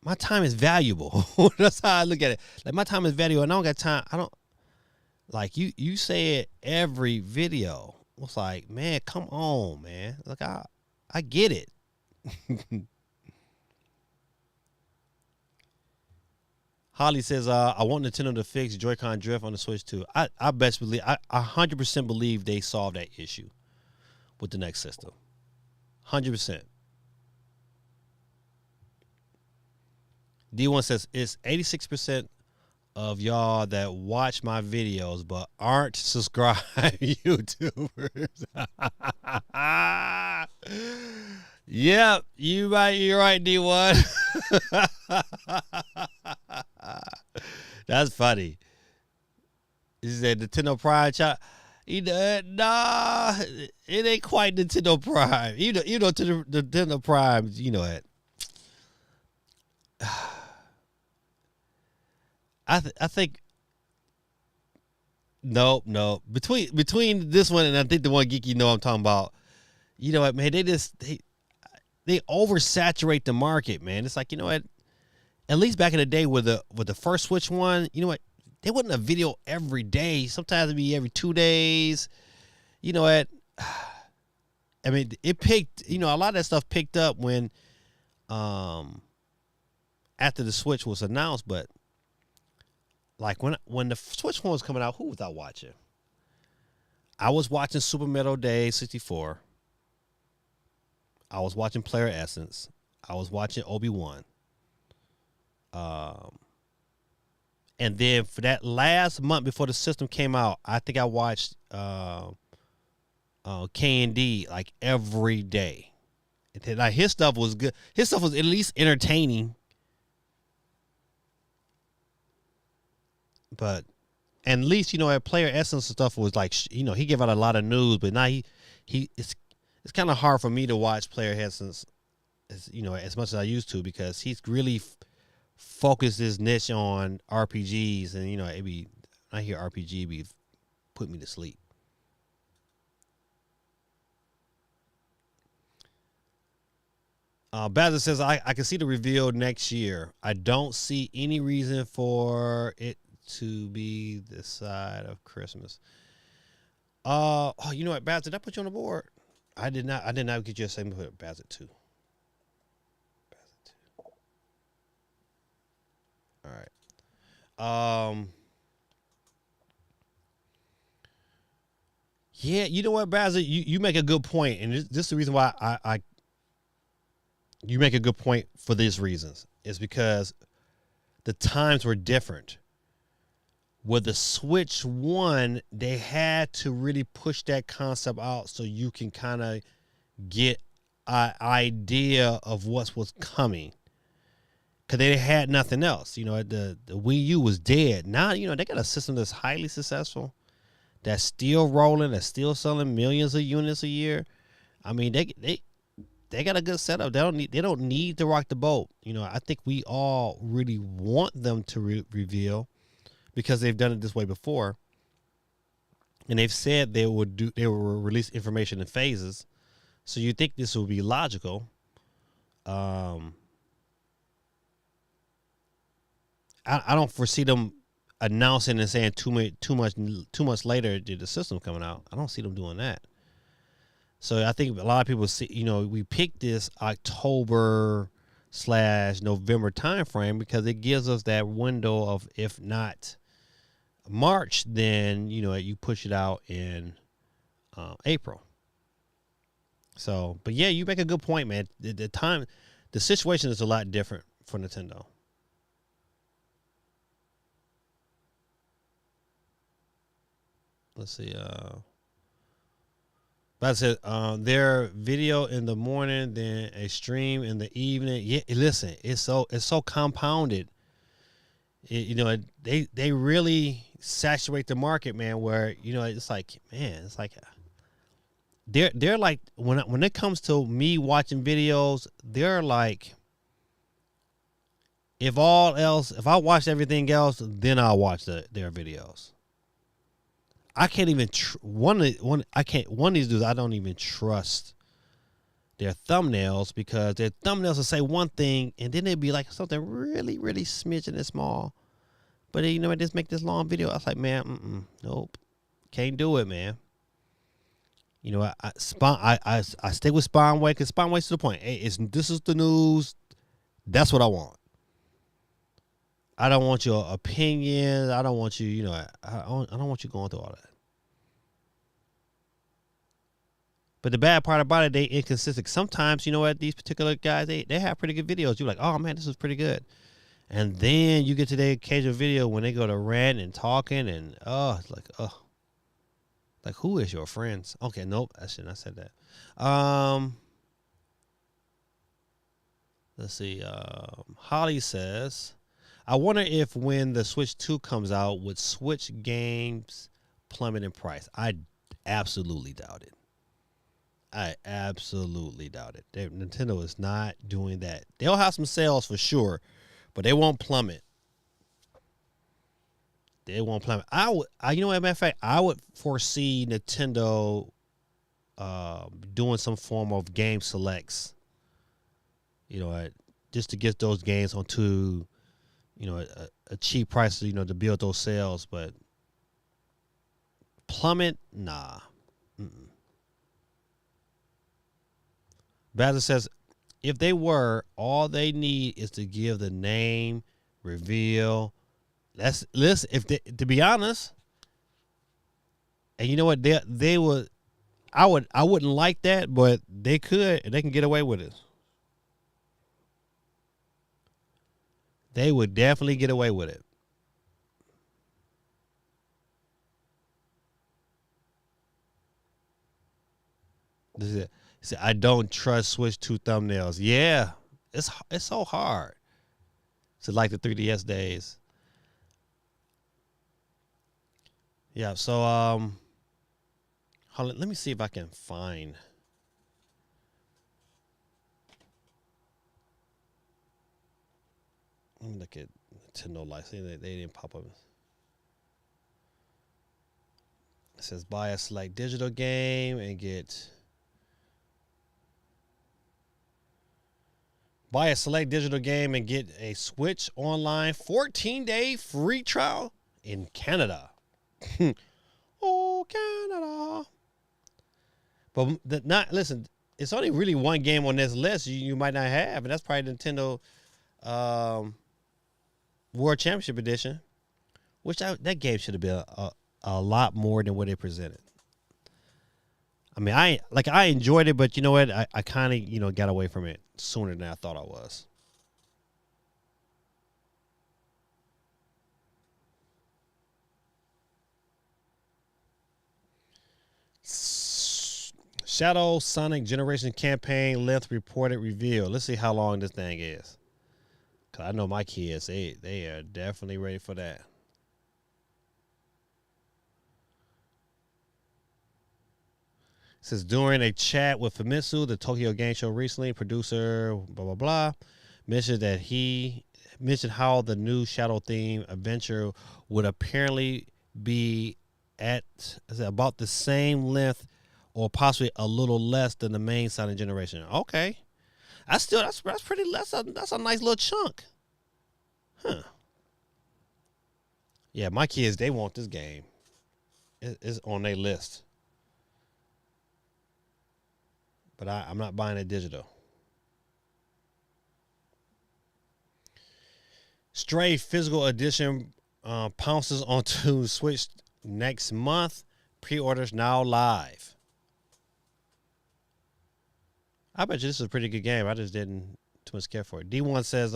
[SPEAKER 2] My time is valuable. That's how I look at it. Like my time is valuable, and I don't got time. I don't like you say it every video. It's like, man, come on, man. Like I get it. Holly says, I want Nintendo to fix Joy-Con drift on the Switch too. I best believe, I 100% believe they solved that issue with the next system. 100%. D1 says, it's 86% of y'all that watch my videos but aren't subscribed YouTubers. Yep, you're right, D1. That's funny. He said Nintendo Prime chat. Nah, it ain't quite Nintendo Prime. You know, to the Nintendo Prime, you know it. I think no. Between this one and I think the one Geeky I'm talking about. You know what, man? They oversaturate the market, man. It's like, you know what? At least back in the day with the first Switch one, you know what? There wasn't a video every day. Sometimes it'd be every 2 days. You know what? I mean, it picked, a lot of that stuff picked up when after the Switch was announced, but like when the Switch one was coming out, who was I watching? I was watching Super Metal Day 64. I was watching Player Essence. I was watching Obi-Wan. And then for that last month before the system came out, I think I watched K&D like every day. And then, like, his stuff was good. His stuff was at least entertaining. But at least, at Player Essence and stuff was like, he gave out a lot of news, but now it's kind of hard for me to watch Player Essence as much as I used to, because he's really focus this niche on RPGs, and it be I hear RPG be put me to sleep. Bazza says I can see the reveal next year. I don't see any reason for it to be this side of Christmas. Oh, you know what, Bazza? Did I put you on the board? I did not. I did not get you a same put Bazza 2. Bazza 2. All right. Yeah, you know what, Bazza? You make a good point, and this is the reason why I you make a good point for these reasons. Is because the times were different. With the Switch 1, they had to really push that concept out so you can kind of get an idea of what was coming. Because they had nothing else. The Wii U was dead. Now, they got a system that's highly successful, that's still rolling, that's still selling millions of units a year. I mean, they got a good setup. They don't need to rock the boat. I think we all really want them to reveal, because they've done it this way before, and they've said they will release information in phases. So you think this will be logical. I don't foresee them announcing and saying too much later the system coming out. I don't see them doing that. So I think a lot of people see, we picked this October/November timeframe because it gives us that window of, if not March, then you push it out in April. So, but yeah, you make a good point, man. The situation is a lot different for Nintendo. Let's see. But I said their video in the morning, then a stream in the evening. Yeah, listen, it's so compounded. They really saturate the market, man. Where it's like, man, it's like they're like, when it comes to me watching videos, they're like, if I watch everything else, then I'll watch their videos. I can't even one of these dudes. I don't even trust their thumbnails, because their thumbnails will say one thing and then it'd be like something really, really smidgen and small. But I just make this long video. I was like, man, nope, can't do it, man. I stick with Spawnway, because Spawnway's to the point. Hey, this is the news. That's what I want. I don't want your opinion. I don't want you. I don't want you going through all that. But the bad part about it, they inconsistent. Sometimes, these particular guys, they have pretty good videos. You're like, oh man, this is pretty good. And then you get to their occasional video when they go to rant and talking, and it's like, like, who is your friends? Okay, nope, I shouldn't have said that. Let's see. Holly says, I wonder if when the Switch 2 comes out, would Switch games plummet in price? I absolutely doubt it. Nintendo is not doing that. They'll have some sales for sure, but they won't plummet. They won't plummet. As a matter of fact, I would foresee Nintendo doing some form of game selects. Just to get those games onto, a cheap price, to build those sales. But plummet, nah. Bazza says, if they were, all they need is to give the name, reveal. Listen. To be honest, and you know what, they would. I wouldn't like that, but they could, and they can get away with it. They would definitely get away with it. This is it. See, I don't trust Switch 2 thumbnails. Yeah, it's so hard. It's like the 3DS days. Yeah. So hold on, let me see if I can find. Let me look at Nintendo license. They didn't pop up. It says buy a select digital game and get. Buy a select digital game and get a Switch Online 14-day free trial in Canada. Oh, Canada. But listen, it's only really one game on this list you might not have, and that's probably Nintendo World Championship Edition, which that game should have been a lot more than what it presented. I mean, I enjoyed it, but you know what? I kind of got away from it sooner than I thought I was. Shadow Sonic Generation Campaign length reported reveal. Let's see how long this thing is. Cause I know my kids, they are definitely ready for that. It says during a chat with Famitsu, the Tokyo Game Show recently, producer blah blah blah mentioned how the new Shadow theme adventure would apparently be at about the same length or possibly a little less than the main Sonic generation. Okay, that's pretty. That's a nice little chunk, huh? Yeah, my kids, they want this game. It's on their list. But I'm not buying it digital. Stray physical edition pounces onto Switch next month. Pre-orders now live. I bet you this is a pretty good game. I just didn't too much care for it. D1 says,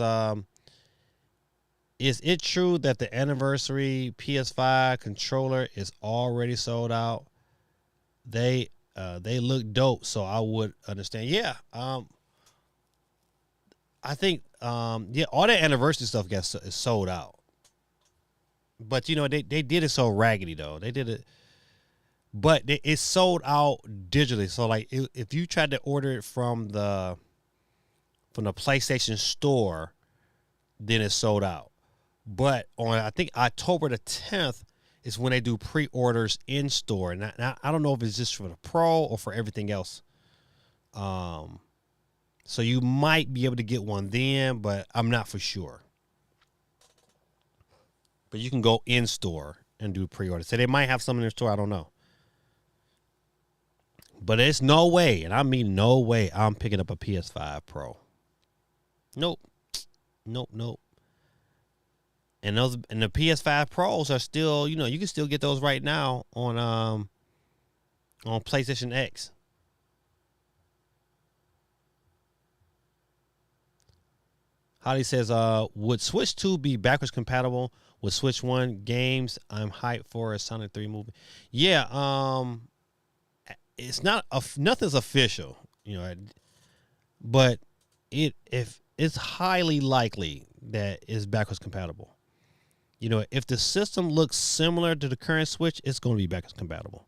[SPEAKER 2] is it true that the anniversary PS5 controller is already sold out? They look dope, so I would understand. Yeah, I think all that anniversary stuff is sold out. But they did it so raggedy though. They did it, but it's sold out digitally. So like if you tried to order it from the PlayStation Store, then it's sold out. But on I think October the 10th. Is when they do pre-orders in store. And I don't know if it's just for the Pro or for everything else. So you might be able to get one then, but I'm not for sure. But you can go in store and do pre-order. So they might have some in their store. I don't know. But there's no way, and I mean no way, I'm picking up a PS5 Pro. Nope. And the PS5 Pros are still, you can still get those right now on PlayStation X. Holly says, would Switch 2 be backwards compatible with Switch 1 games? I'm hyped for a Sonic 3 movie. Yeah, it's nothing's official, but if it's highly likely that it's backwards compatible. If the system looks similar to the current Switch, it's going to be backwards compatible.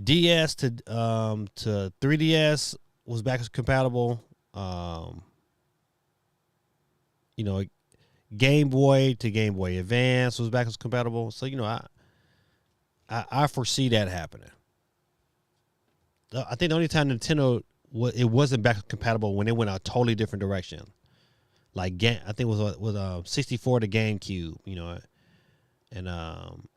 [SPEAKER 2] DS to 3DS was backwards compatible. Game Boy to Game Boy Advance was backwards compatible. So I foresee that happening. I think the only time Nintendo it wasn't backwards compatible when it went a totally different direction. Like I think it was 64 to GameCube, and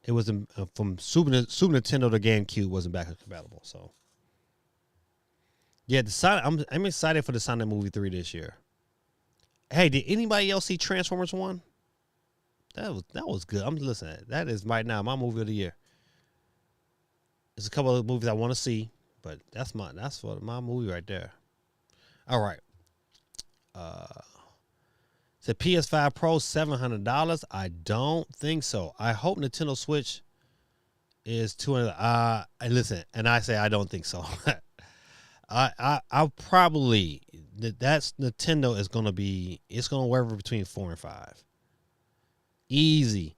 [SPEAKER 2] it was from Super Nintendo to GameCube wasn't backwards compatible. So yeah, I'm excited for the Sonic movie 3 this year. Hey, did anybody else see Transformers 1? That was good. I'm listening. That is right now my movie of the year. There's a couple of movies I want to see, but that's for my movie right there. All right. It's a PS5 Pro, $700. I don't think so. I hope Nintendo Switch is $200. Listen, and I say I don't think so. I'll probably that's Nintendo is gonna be. It's gonna waver between 4 and 5. Easy.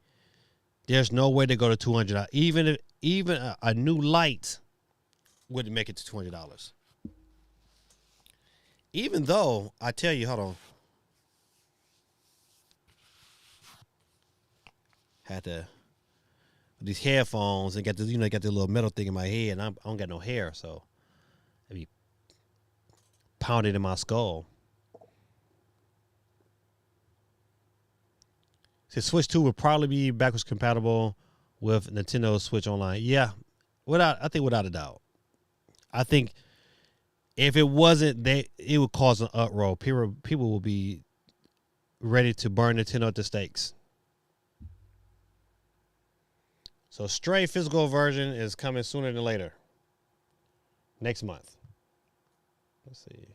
[SPEAKER 2] There's no way to go to $200. Even a new light wouldn't make it to $200. Even though I tell you, hold on. had to these headphones and got the got the little metal thing in my head, and I don't got no hair, so it be pounded in my skull. So Switch 2 would probably be backwards compatible with Nintendo Switch Online. Yeah, I think without a doubt. I think if it wasn't, it would cause an uproar. People will be ready to burn Nintendo at the stakes. So Stray physical version is coming sooner than later. Next month. Let's see.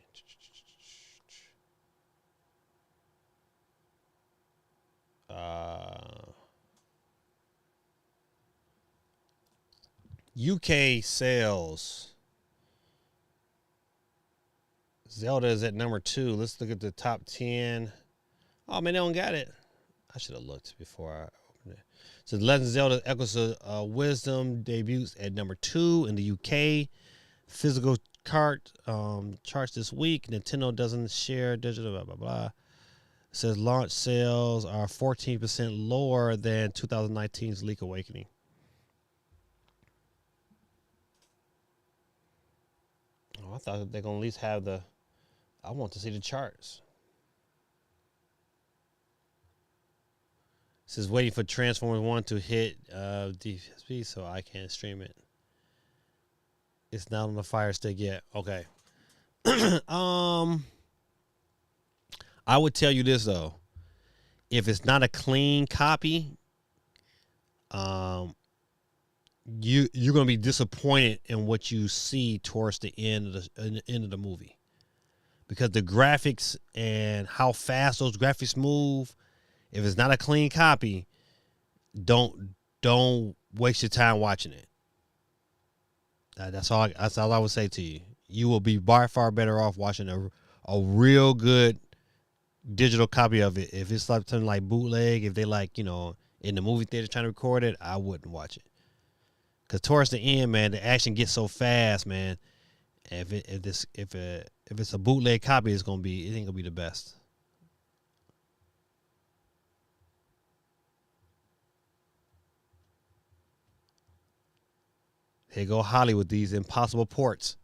[SPEAKER 2] UK sales. Zelda is at number 2. Let's look at the top 10. Oh, man, they don't got it. I should have looked before I opened it. So The Legend of Zelda Echoes of Wisdom debuts at number 2 in the UK. Physical cart charts this week. Nintendo doesn't share digital, blah, blah, blah. It says launch sales are 14% lower than 2019's Leak Awakening. Oh, I thought they're going to at least have the... I want to see the charts. This is waiting for Transformers 1 to hit DSP so I can't stream it. It's not on the Fire Stick yet. Okay. I would tell you this, though. If it's not a clean copy, you're going to be disappointed in what you see towards the end of the movie. Because the graphics and how fast those graphics move, if it's not a clean copy, don't waste your time watching it. That's all I would say to you. You will be by far better off watching a real good digital copy of it. If it's like something like bootleg, if they like, in the movie theater trying to record it, I wouldn't watch it. Because towards the end, man, the action gets so fast, man. If it's a bootleg copy, it ain't gonna be the best. Here go Holly with these impossible ports.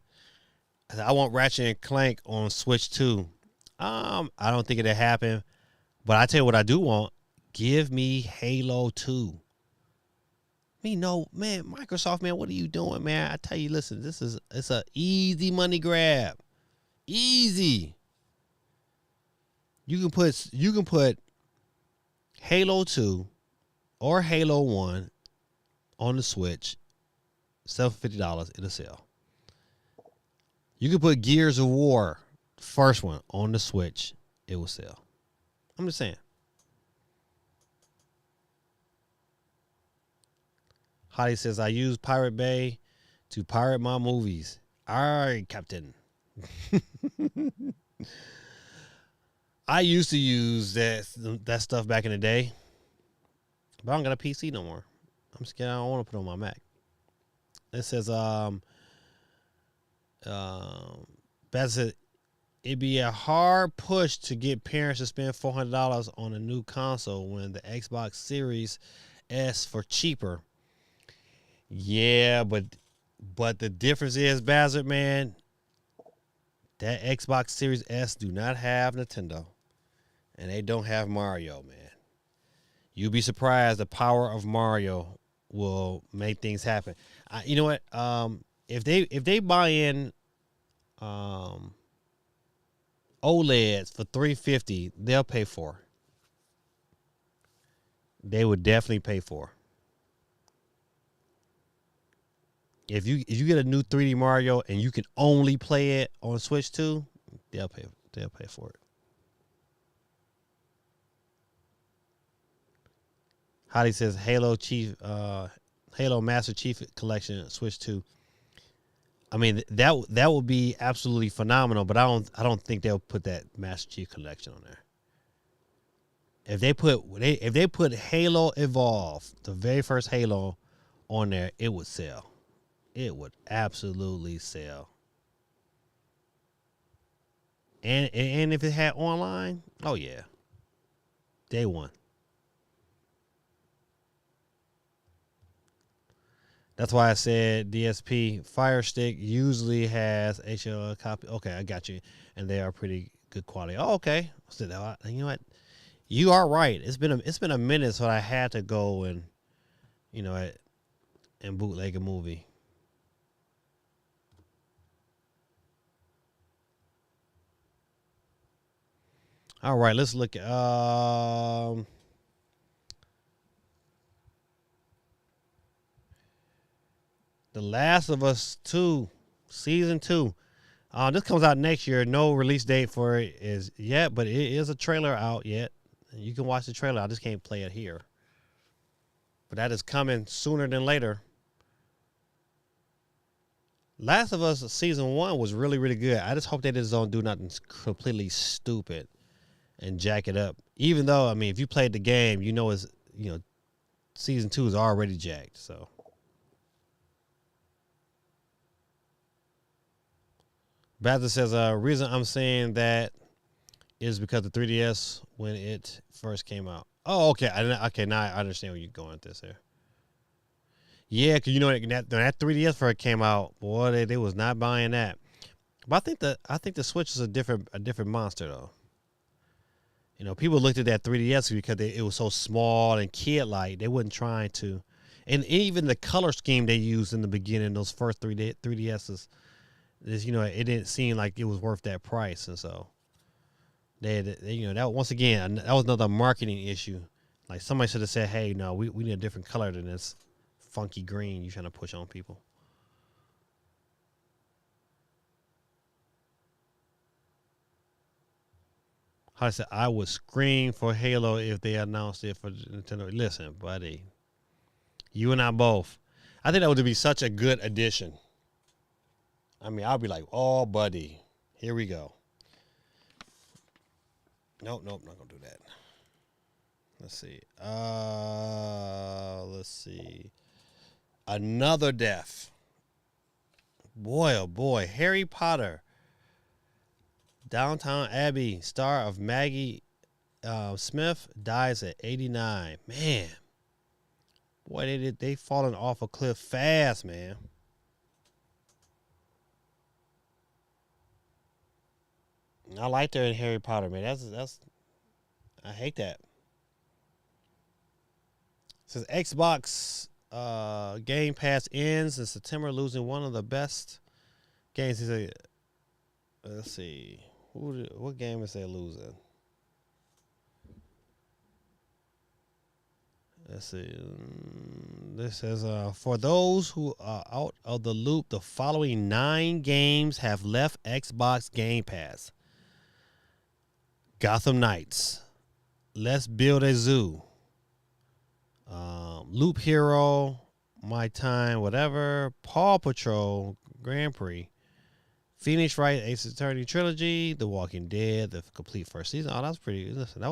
[SPEAKER 2] I want Ratchet and Clank on Switch 2. I don't think it'll happen. But I tell you what I do want. Give me Halo 2. No, man, Microsoft, man, what are you doing, man? I tell you, listen, it's a easy money grab. Easy. You can put Halo 2 or Halo 1 on the Switch, $750 in a sale. You can put Gears of War, first one, on the Switch, it will sell. I'm just saying. Holly says, I use Pirate Bay to pirate my movies. All right, Captain. I used to use that stuff back in the day, but I don't got a PC no more. I'm scared. I don't want to put it on my Mac. It says, Beth said, it'd be a hard push to get parents to spend $400 on a new console when the Xbox Series S for cheaper. Yeah, but the difference is, Bazard, man, that Xbox Series S do not have Nintendo, and they don't have Mario, man. You'll be surprised the power of Mario will make things happen. You know what? If they buy in OLEDs for $350, they'll pay for. They would definitely pay for. If you get a new 3D Mario and you can only play it on Switch 2, they'll pay for it. Holly says Halo Master Chief Collection Switch 2. I mean that would be absolutely phenomenal, but I don't think they'll put that Master Chief Collection on there. If they put Halo Evolve, the very first Halo, on there, it would sell. It would absolutely sell. And if it had online, oh yeah. Day one. That's why I said DSP Fire Stick usually has HL copy. Okay, I got you, and they are pretty good quality. Oh, okay. So you know what? You are right. It's been a minute, so I had to go and and bootleg a movie. All right, let's look at The Last of Us 2, Season 2. This comes out next year. No release date for it is yet, but it is a trailer out yet. You can watch the trailer. I just can't play it here. But that is coming sooner than later. Last of Us Season 1 was really, really good. I just hope they just don't do nothing completely stupid and jack it up. Even though, I mean, if you played the game, Season 2 is already jacked, so. Bazza says, reason I'm saying that is because the 3DS when it first came out. Oh, okay. Okay, now I understand where you're going with this here. Yeah, because when that 3DS first came out, boy, they was not buying that. But I think the Switch is a different monster though. People looked at that 3DS because it was so small and kid-like. They wasn't trying to, and even the color scheme they used in the beginning, those first 3DSs, it didn't seem like it was worth that price, and so they that once again that was another marketing issue. Like somebody should have said, "Hey, no, we need a different color than this funky green you're trying to push on people." How I said, I would scream for Halo if they announced it for Nintendo. Listen, buddy, you and I both. I think that would be such a good addition. I mean, I'll be like, "Oh, buddy, here we go." Nope, not gonna do that. Let's see. Let's see. Another death. Boy, oh boy, Harry Potter. Downtown Abbey, star of Maggie Smith, dies at 89. Man, boy, they fallen off a cliff fast, man. I liked her in Harry Potter, man. That's I hate that. It says Xbox Game Pass ends in September, losing one of the best games. He said, let's see, what game is they losing? Let's see. This says, for those who are out of the loop, the following 9 games have left Xbox Game Pass: Gotham Knights, Let's Build a Zoo, Loop Hero, My Time, whatever, Paw Patrol, Grand Prix, Phoenix Wright Ace Attorney Trilogy, The Walking Dead, the complete first season. Oh, that was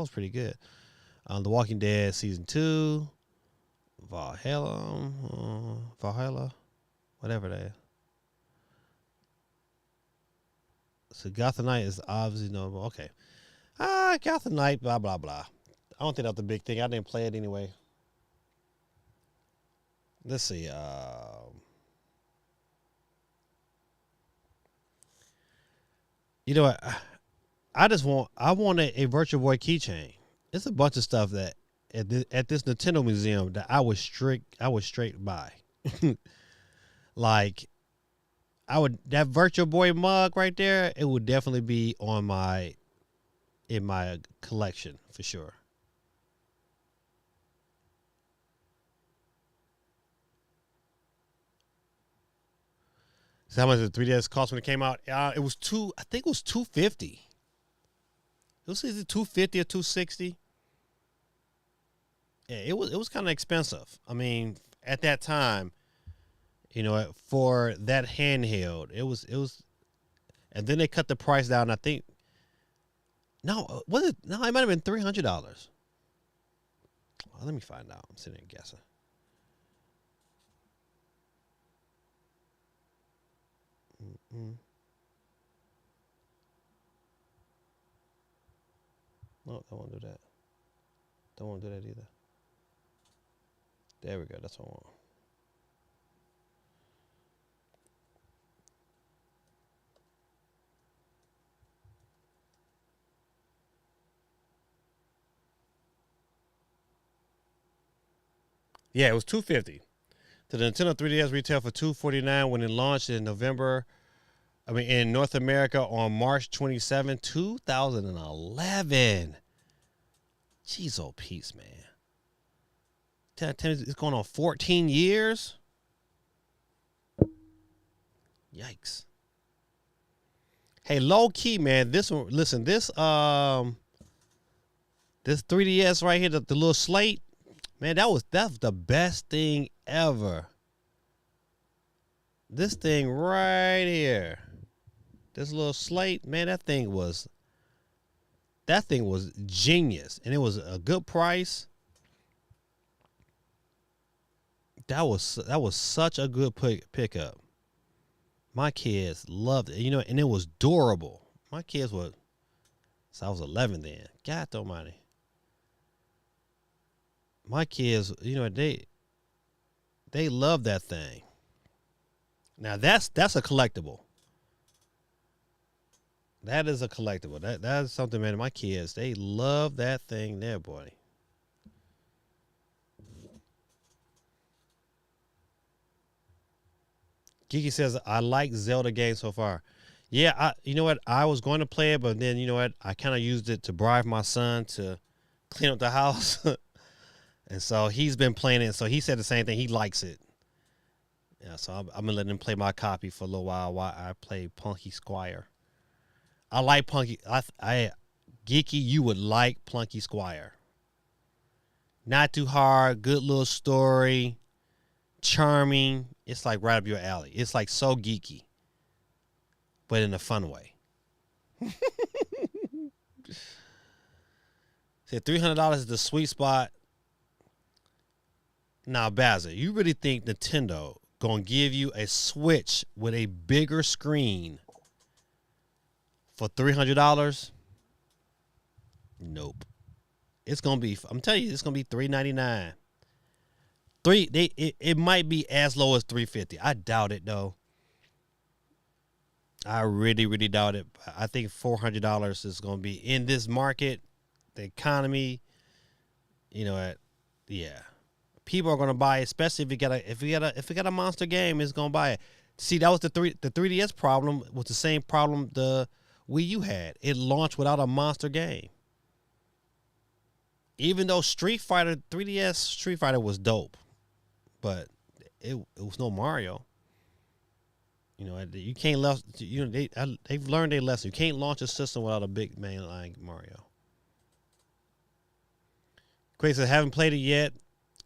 [SPEAKER 2] pretty good. The Walking Dead Season 2, Valhalla, whatever that is. So Gotham Knight is obviously notable. Okay. Gotham Knight, blah, blah, blah. I don't think that's the big thing. I didn't play it anyway. Let's see. You know what? I wanted a Virtual Boy keychain. It's a bunch of stuff that at this Nintendo museum that I was straight by. Like that Virtual Boy mug right there, it would definitely be in my collection for sure. So how much did the 3DS cost when it came out? It was I think it was $250. It was either $250 or $260. Yeah, it was kind of expensive. I mean, at that time, for that handheld, it was, and then they cut the price down. I think was it? No, it might have been $300. Well, let me find out. I'm sitting here guessing. No, I won't do that. Don't want to do that either. There we go. That's what I want. Yeah, it was $250. The Nintendo 3DS retailed for $249 when it launched in in North America on March 27, 2011. Jeez, oh, peace, man. It's going on 14 years? Yikes. Hey, low key, man. This 3DS right here, the little slate, man, that's the best thing ever. This thing right here, this little slate, man, that thing was genius, and it was a good price. That was such a good pickup. My kids loved it, and it was durable. My kids were, so I was 11 then. God almighty. My kids, they love that thing. Now that's a collectible. That is a collectible. That is something, man. My kids, they love that thing there, boy. Kiki says, I like Zelda games so far. Yeah, you know what? I was going to play it, but then, you know what? I kind of used it to bribe my son to clean up the house. And so he's been playing it. So he said the same thing. He likes it. Yeah, so I'm going to let him play my copy for a little while I play Punky Squire. I like Punky. Geeky, you would like Plunky Squire. Not too hard. Good little story. Charming. It's like right up your alley. It's like so geeky, but in a fun way. Said $300 is the sweet spot. Now, Bazza, you really think Nintendo gonna give you a Switch with a bigger screen for $300? Nope. It's gonna be. I'm telling you, it's gonna be $399. It might be as low as $350. I doubt it though. I really, really doubt it. I think $400 is going to be in this market, the economy. Yeah, people are going to buy it, especially if we got a monster game, it's going to buy it. See, that was the 3DS problem. Was the same problem the Wii U had. It launched without a monster game. Even though 3DS Street Fighter was dope. But it was no Mario. You can't they've learned their lesson. You can't launch a system without a big man like Mario. Grace said, haven't played it yet.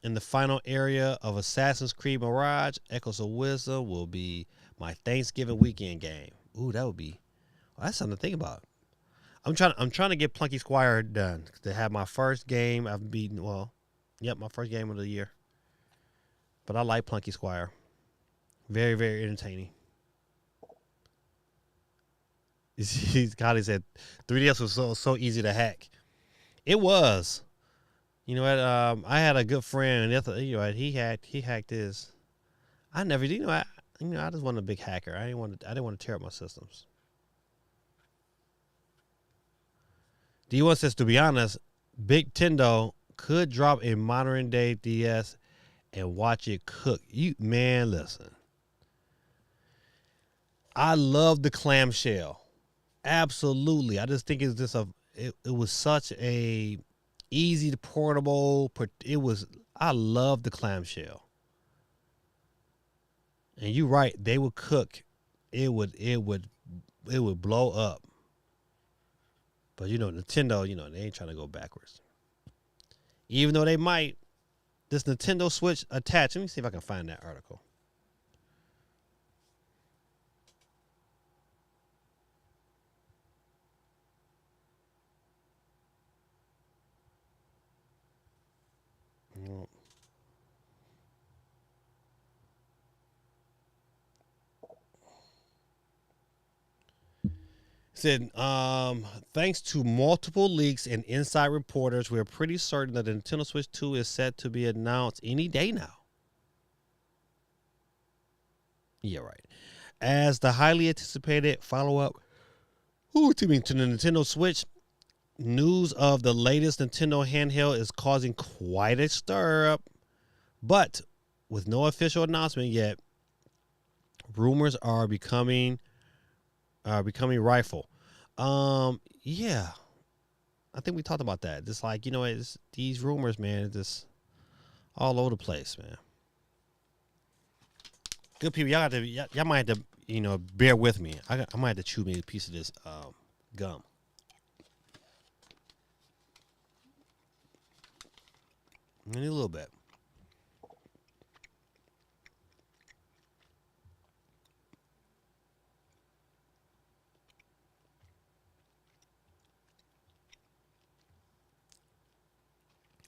[SPEAKER 2] In the final area of Assassin's Creed Mirage, Echoes of Wisdom will be my Thanksgiving weekend game. Ooh, that would be. Well, that's something to think about. I'm trying to get Plunky Squire done to have my first game I've beaten. Well, my first game of the year. But I like Plunky Squire. Very, very entertaining. Scotty said 3DS was so easy to hack. It was. You know what? I had a good friend, and he hacked his. I never did. I just wasn't a big hacker. I didn't want to tear up my systems. D1 says, to be honest, Big Tendo could drop a modern day DS and watch it cook. Man, listen. I love the clamshell. Absolutely. I just think it's just it was such a easy to portable. I love the clamshell. And you're right, they would cook. It would blow up. But Nintendo, they ain't trying to go backwards. Even though they might. This Nintendo Switch attached. Let me see if I can find that article. Said, thanks to multiple leaks and inside reporters, we're pretty certain that the Nintendo Switch 2 is set to be announced any day now. Yeah, right. As the highly anticipated follow-up to the Nintendo Switch, news of the latest Nintendo handheld is causing quite a stir-up But with no official announcement yet, rumors are becoming rightful. Yeah, I think we talked about that. Just like, it's these rumors, man, it's just all over the place, man. Good people, y'all might have to, bear with me. I might have to chew me a piece of this gum. I need a little bit.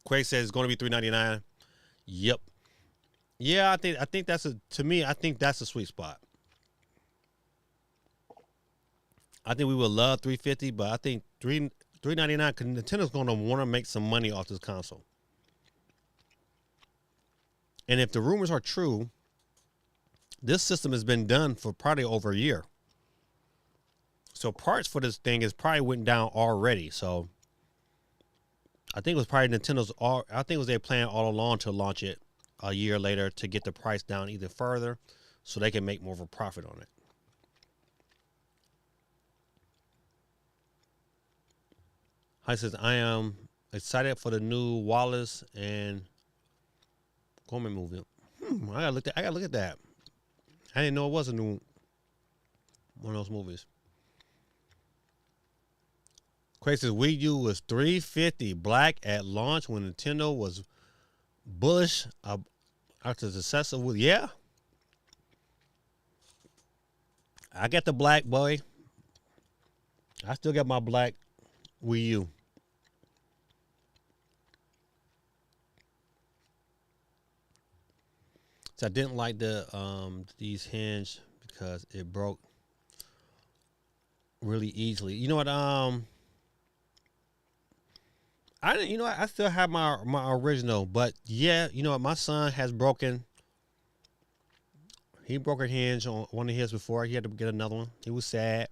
[SPEAKER 2] Quake says it's going to be $3.99. Yep. Yeah, I think that's I think that's a sweet spot. I think we would love $3.50, but I think $3.99 because Nintendo's going to want to make some money off this console. And if the rumors are true, this system has been done for probably over a year. So parts for this thing is probably went down already. So I think it was probably I think it was their plan all along to launch it a year later to get the price down even further so they can make more of a profit on it. He says, I am excited for the new Wallace and Gorman movie. I gotta look at that. I didn't know it was a new one of those movies. Quake says Wii U was $3.50 black at launch when Nintendo was bullish after the success of Wii. Yeah. I got the black, boy. I still got my black Wii U. So I didn't like these hinge because it broke really easily. You know what? I still have my original, but yeah, you know what? My son has broken. He broke a hinge on one of his before. He had to get another one. He was sad.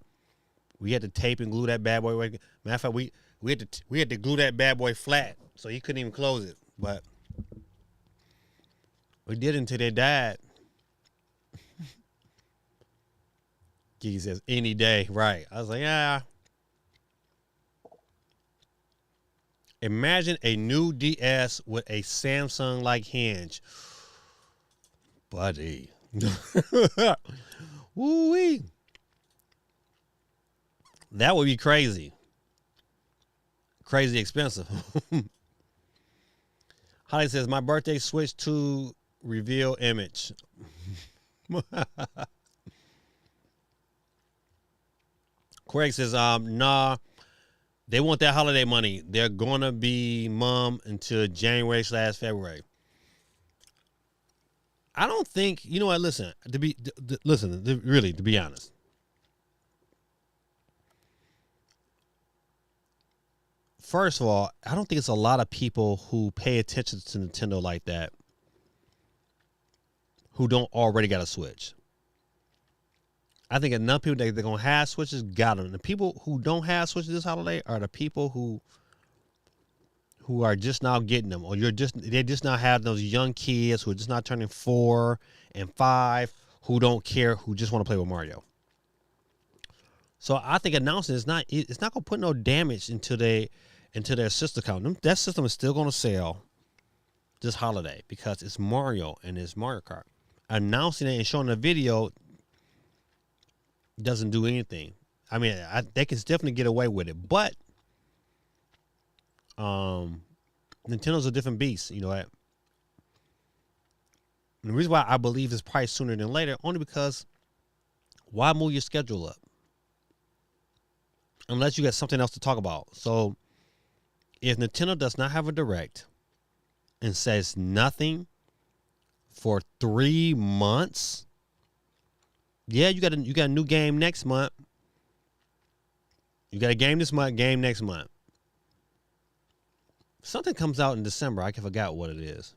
[SPEAKER 2] We had to tape and glue that bad boy. Matter of fact, we had to glue that bad boy flat, so he couldn't even close it. But we did until they died. He says any day, right? I was like, yeah. Imagine a new DS with a Samsung-like hinge, buddy. Woo-wee. That would be crazy. Crazy expensive. Holly says, my birthday switched to reveal image. Craig says, nah, they want that holiday money. They're going to be mum until January/February. I don't think, you know what, listen, to be honest. First of all, I don't think it's a lot of people who pay attention to Nintendo like that who don't already got a Switch. I think enough people that they're going to have Switches got them. The people who don't have Switches this holiday are the people who are just now getting them, or they just now have those young kids who are just not turning 4 and 5 who don't care, who just want to play with Mario. So I think announcing it's not going to put no damage into their system count. That system is still going to sell this holiday because it's Mario and it's Mario Kart. Announcing it and showing the video doesn't do anything. I mean, they can definitely get away with it, but Nintendo's a different beast, you know. And the reason why I believe it's probably sooner than later, only because why move your schedule up unless you got something else to talk about? So if Nintendo does not have a direct and says nothing for 3 months, yeah, you got a new game next month. You got a game this month, game next month. Something comes out in December. I forgot what it is.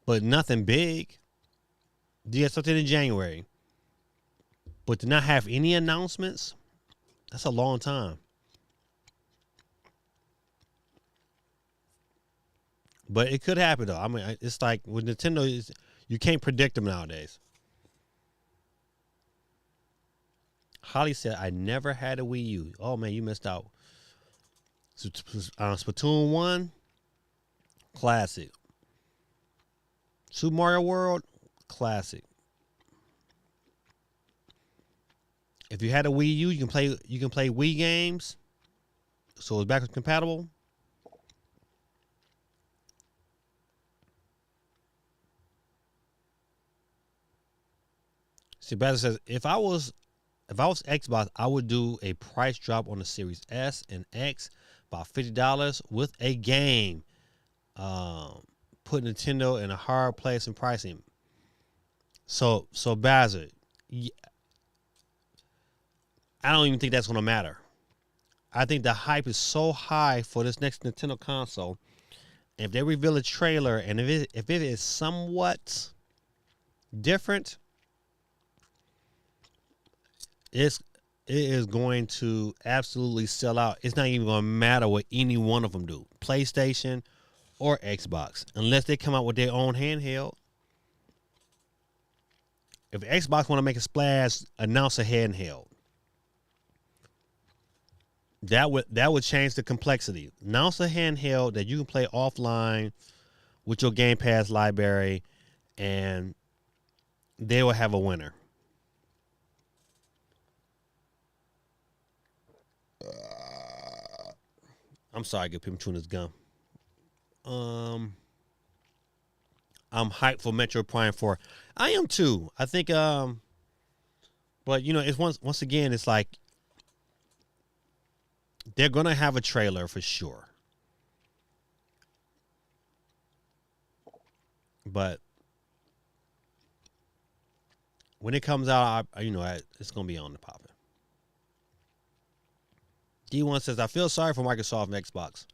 [SPEAKER 2] But nothing big. You got something in January. But to not have any announcements, that's a long time. But it could happen though. I mean, it's like with Nintendo, you can't predict them nowadays. Holly said, "I never had a Wii U." Oh man, you missed out. Splatoon 1, classic. Super Mario World, classic. If you had a Wii U, you can play Wii games, so it's backwards compatible. Sebastian says, if I was Xbox, I would do a price drop on the Series S and X, about $50 with a game. Put Nintendo in a hard place in pricing. So Bazzer, I don't even think that's gonna matter. I think the hype is so high for this next Nintendo console. If they reveal a trailer and if it is somewhat different, it is going to absolutely sell out. It's not even going to matter what any one of them do, PlayStation or Xbox, unless they come out with their own handheld. If Xbox want to make a splash, announce a handheld. That would change the complexity. Announce a handheld that you can play offline with your Game Pass library, and they will have a winner. I'm sorry, good people chewing this gum. I'm hyped for Metro Prime 4. I am too. I think but you know, it's once again, it's like they're gonna have a trailer for sure. But when it comes out, it's gonna be on the popping. D1 says, I feel sorry for Microsoft and Xbox.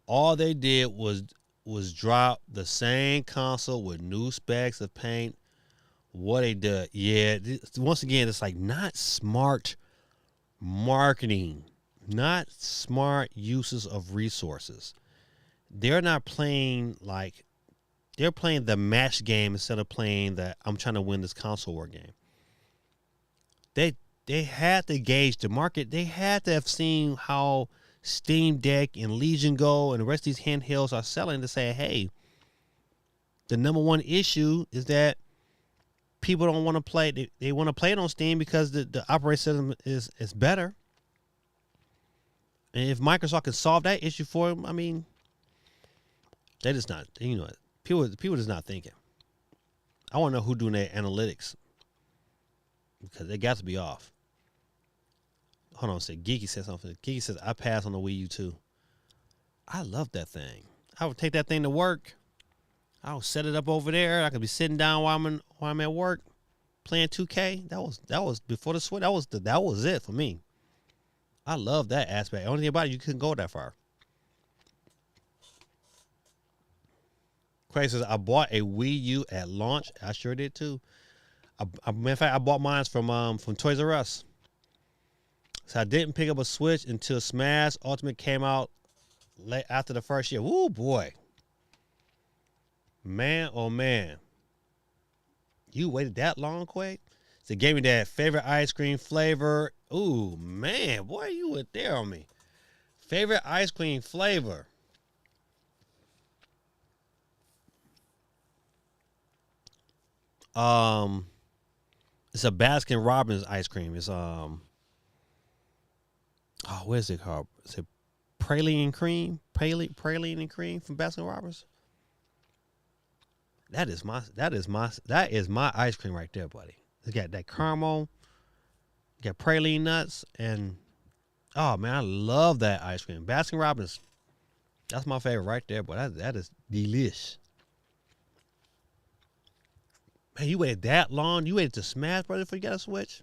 [SPEAKER 2] All they did was drop the same console with new specs of paint. What they did, yeah. Once again, it's like not smart marketing, not smart uses of resources. They're not playing like they're playing the match game instead of playing the I'm trying to win this console war game. They had to gauge the market. They had to have seen how Steam Deck and Legion Go and the rest of these handhelds are selling to say, hey, the number one issue is that people don't want to play. They want to play it on Steam because the operating system is better. And if Microsoft can solve that issue for them, I mean, they just not, people just not thinking. I want to know who doing their analytics because they got to be off. Hold on a second. Geeky said something. Geeky says, I pass on the Wii U too. I love that thing. I would take that thing to work. I would set it up over there. I could be sitting down while I'm at work playing 2K. That was before the Switch. That was it for me. I love that aspect. Only thing about it, you couldn't go that far. Craig says, I bought a Wii U at launch. I sure did too. Matter of fact, I bought mine from Toys R Us. So I didn't pick up a Switch until Smash Ultimate came out after the first year. Woo, boy. Man, oh, man. You waited that long, Quake? So it gave me that favorite ice cream flavor. Ooh, man. Boy, you were there on me. Favorite ice cream flavor. It's a Baskin Robbins ice cream. It's what is it called? Is it praline and cream? Praline and cream from Baskin Robbins? That is my ice cream right there, buddy. It's got that caramel, got praline nuts, and oh man, I love that ice cream. Baskin Robbins, that's my favorite right there, but that is delish. Man, you waited that long? You waited to Smash Brothers before you got a Switch?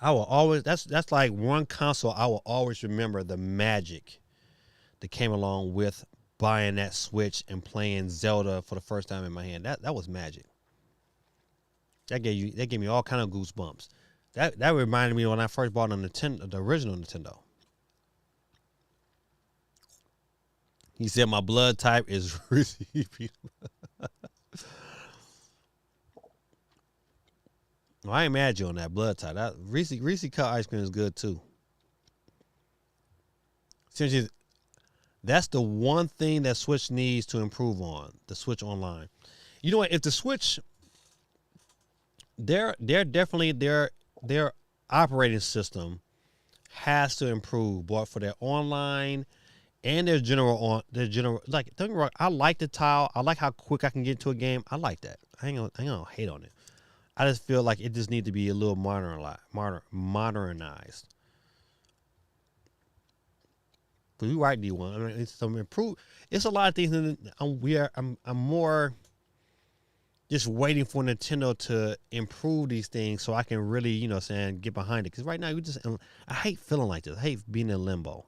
[SPEAKER 2] I will always that's like one console I will always remember the magic that came along with buying that Switch and playing Zelda for the first time in my hand. That was magic. That gave me all kind of goosebumps. That reminded me when I first bought the original Nintendo. He said my blood type is Reese. Well, I ain't mad at you on that blood type. That Reese cut ice cream is good too. Seriously, that's the one thing that Switch needs to improve on. The Switch Online. You know what? If the Switch, they're definitely their operating system has to improve, both for their online and their general like. Don't get me wrong, I like the tile. I like how quick I can get into a game. I like that. I ain't gonna hate on it. I just feel like it just needs to be a little modernized. But you're right, D1. I mean, it's some improve. It's a lot of things. I'm more just waiting for Nintendo to improve these things so I can really, you know, what I'm saying, get behind it. Because right now, I hate feeling like this. I hate being in limbo.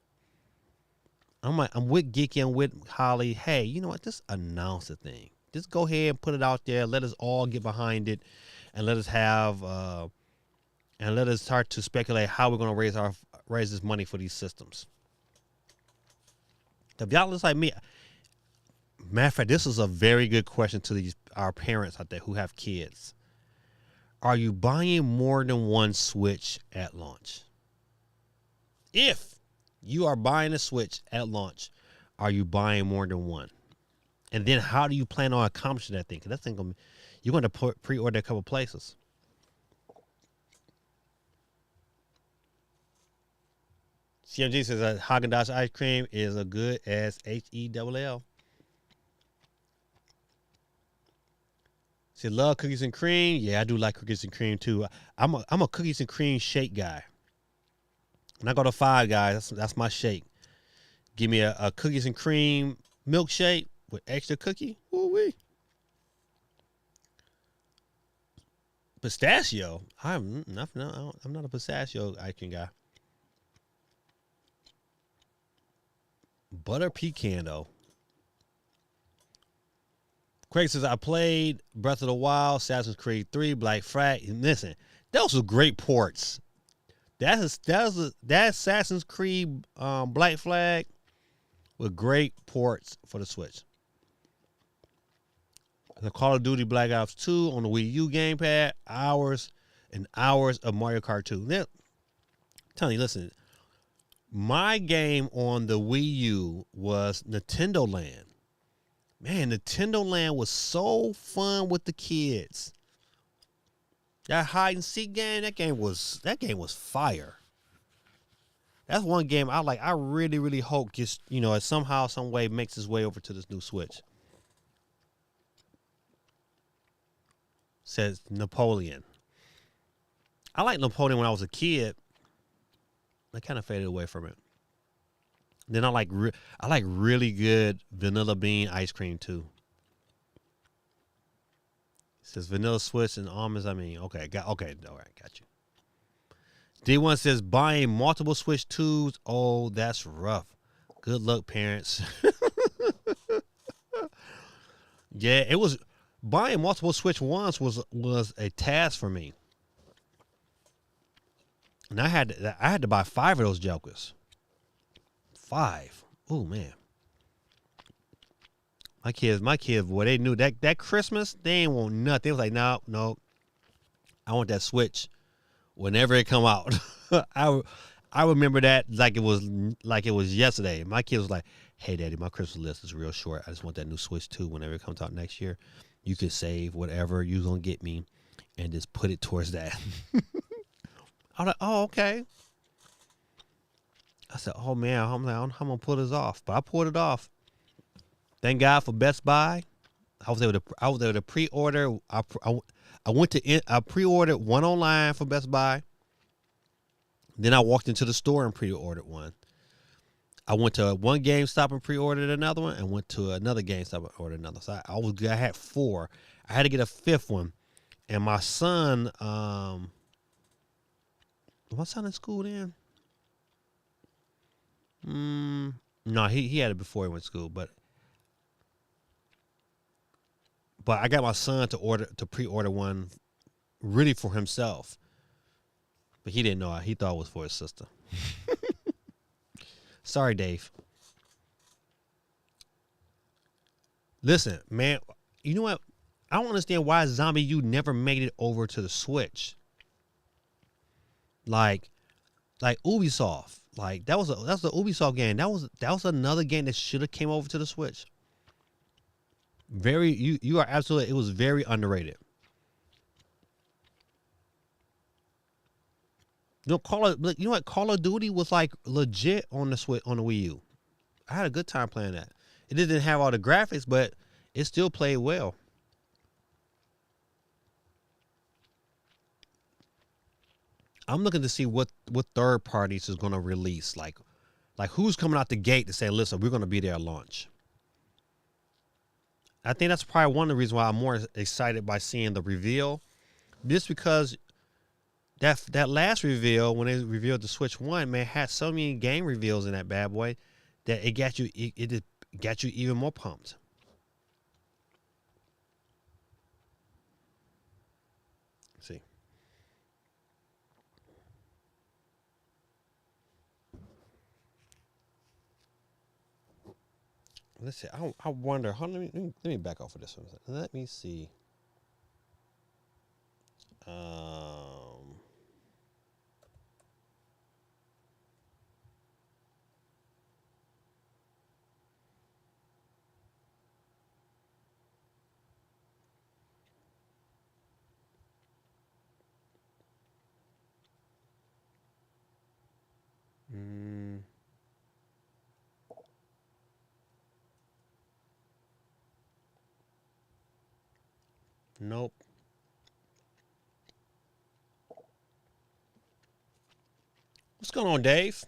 [SPEAKER 2] I'm with Geeky, I'm with Holly. Hey, you know what? Just announce the thing. Just go ahead and put it out there. Let us all get behind it, and let us start to speculate how we're going to raise this money for these systems. If y'all looks like me, matter of fact, this is a very good question to our parents out there who have kids. Are you buying more than one Switch at launch? If you are buying a Switch at launch, are you buying more than one? And then how do you plan on accomplishing that thing? Because that thing, you're going to pre-order a couple places. CMG says that Haagen-Dazs ice cream is as good as H-E-L-L. She love cookies and cream. Yeah, I do like cookies and cream too. I'm a cookies and cream shake guy. When I go to Five Guys, that's my shake. Give me a cookies and cream milkshake with extra cookie. Woo-wee. Pistachio. I'm not a pistachio ice cream guy. Butter pecan though. Craig says I played Breath of the Wild, Assassin's Creed 3, Black Flag. And listen, those were great ports. That Assassin's Creed Black Flag were great ports for the Switch. The Call of Duty Black Ops 2 on the Wii U gamepad, hours and hours of Mario Kart 2. Now, I'm telling you, listen, my game on the Wii U was Nintendo Land. Man, Nintendo Land was so fun with the kids. That hide and seek game, that game was fire. That's one game I like. I really, really hope just, you know, somehow, some way makes its way over to this new Switch. Says Napoleon. I liked Napoleon when I was a kid. I kind of faded away from it. Then I like really good vanilla bean ice cream too. It says vanilla Swiss and almonds. I mean, okay, all right, got you. D1 says buying multiple Switch 2s. Oh, that's rough. Good luck, parents. Yeah, it was buying multiple Switch 1s was a task for me. And I had to buy 5 of those jokers. 5. Oh man. My kids, boy, they knew that Christmas, they ain't want nothing. They was like, no. I want that Switch whenever it come out. I remember that like it was yesterday. My kids was like, hey daddy, my Christmas list is real short. I just want that new Switch 2 whenever it comes out next year. You could save whatever you're gonna get me and just put it towards that. I was like, oh, okay. I said, oh man, I'm gonna pull this off. But I pulled it off. Thank God for Best Buy. I was able to pre-order. I pre-ordered one online for Best Buy. Then I walked into the store and pre-ordered one. I went to one GameStop and pre-ordered another one, and went to another GameStop and ordered another. So I had 4. I had to get a 5th one, and my son, my son in school then. No, he had it before he went to school, but I got my son to pre-order one really for himself. But he didn't know. He thought it was for his sister. Sorry, Dave. Listen, man, you know what? I don't understand why Zombie U never made it over to the Switch. Like Ubisoft. Like that was the Ubisoft game. That was another game that should have came over to the Switch. You are absolutely. It was very underrated. You know what? Call of Duty was like legit on the Switch on the Wii U. I had a good time playing that. It didn't have all the graphics, but it still played well. I'm looking to see what third parties is going to release. Like who's coming out the gate to say, listen, we're going to be there at launch. I think that's probably one of the reasons why I'm more excited by seeing the reveal. Just because that last reveal, when they revealed the Switch 1, man, had so many game reveals in that bad boy that it got you even more pumped. Let's see. Let's see. I wonder. Let me back off of this one. Let me see. Nope. What's going on, Dave?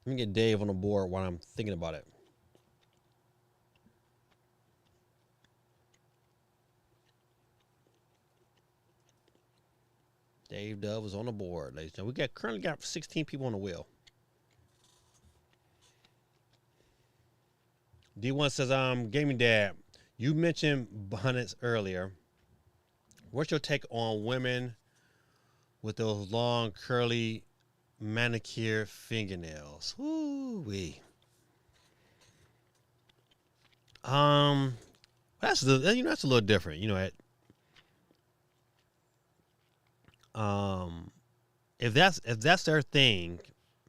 [SPEAKER 2] Let me get Dave on the board while I'm thinking about it. Dave Dove is on the board, ladies and gentlemen. We currently got 16 people on the wheel. D1 says, Gaming Dad, you mentioned bonnets earlier. What's your take on women with those long, curly, manicured fingernails? Woo-wee. That's a little different. If that's their thing,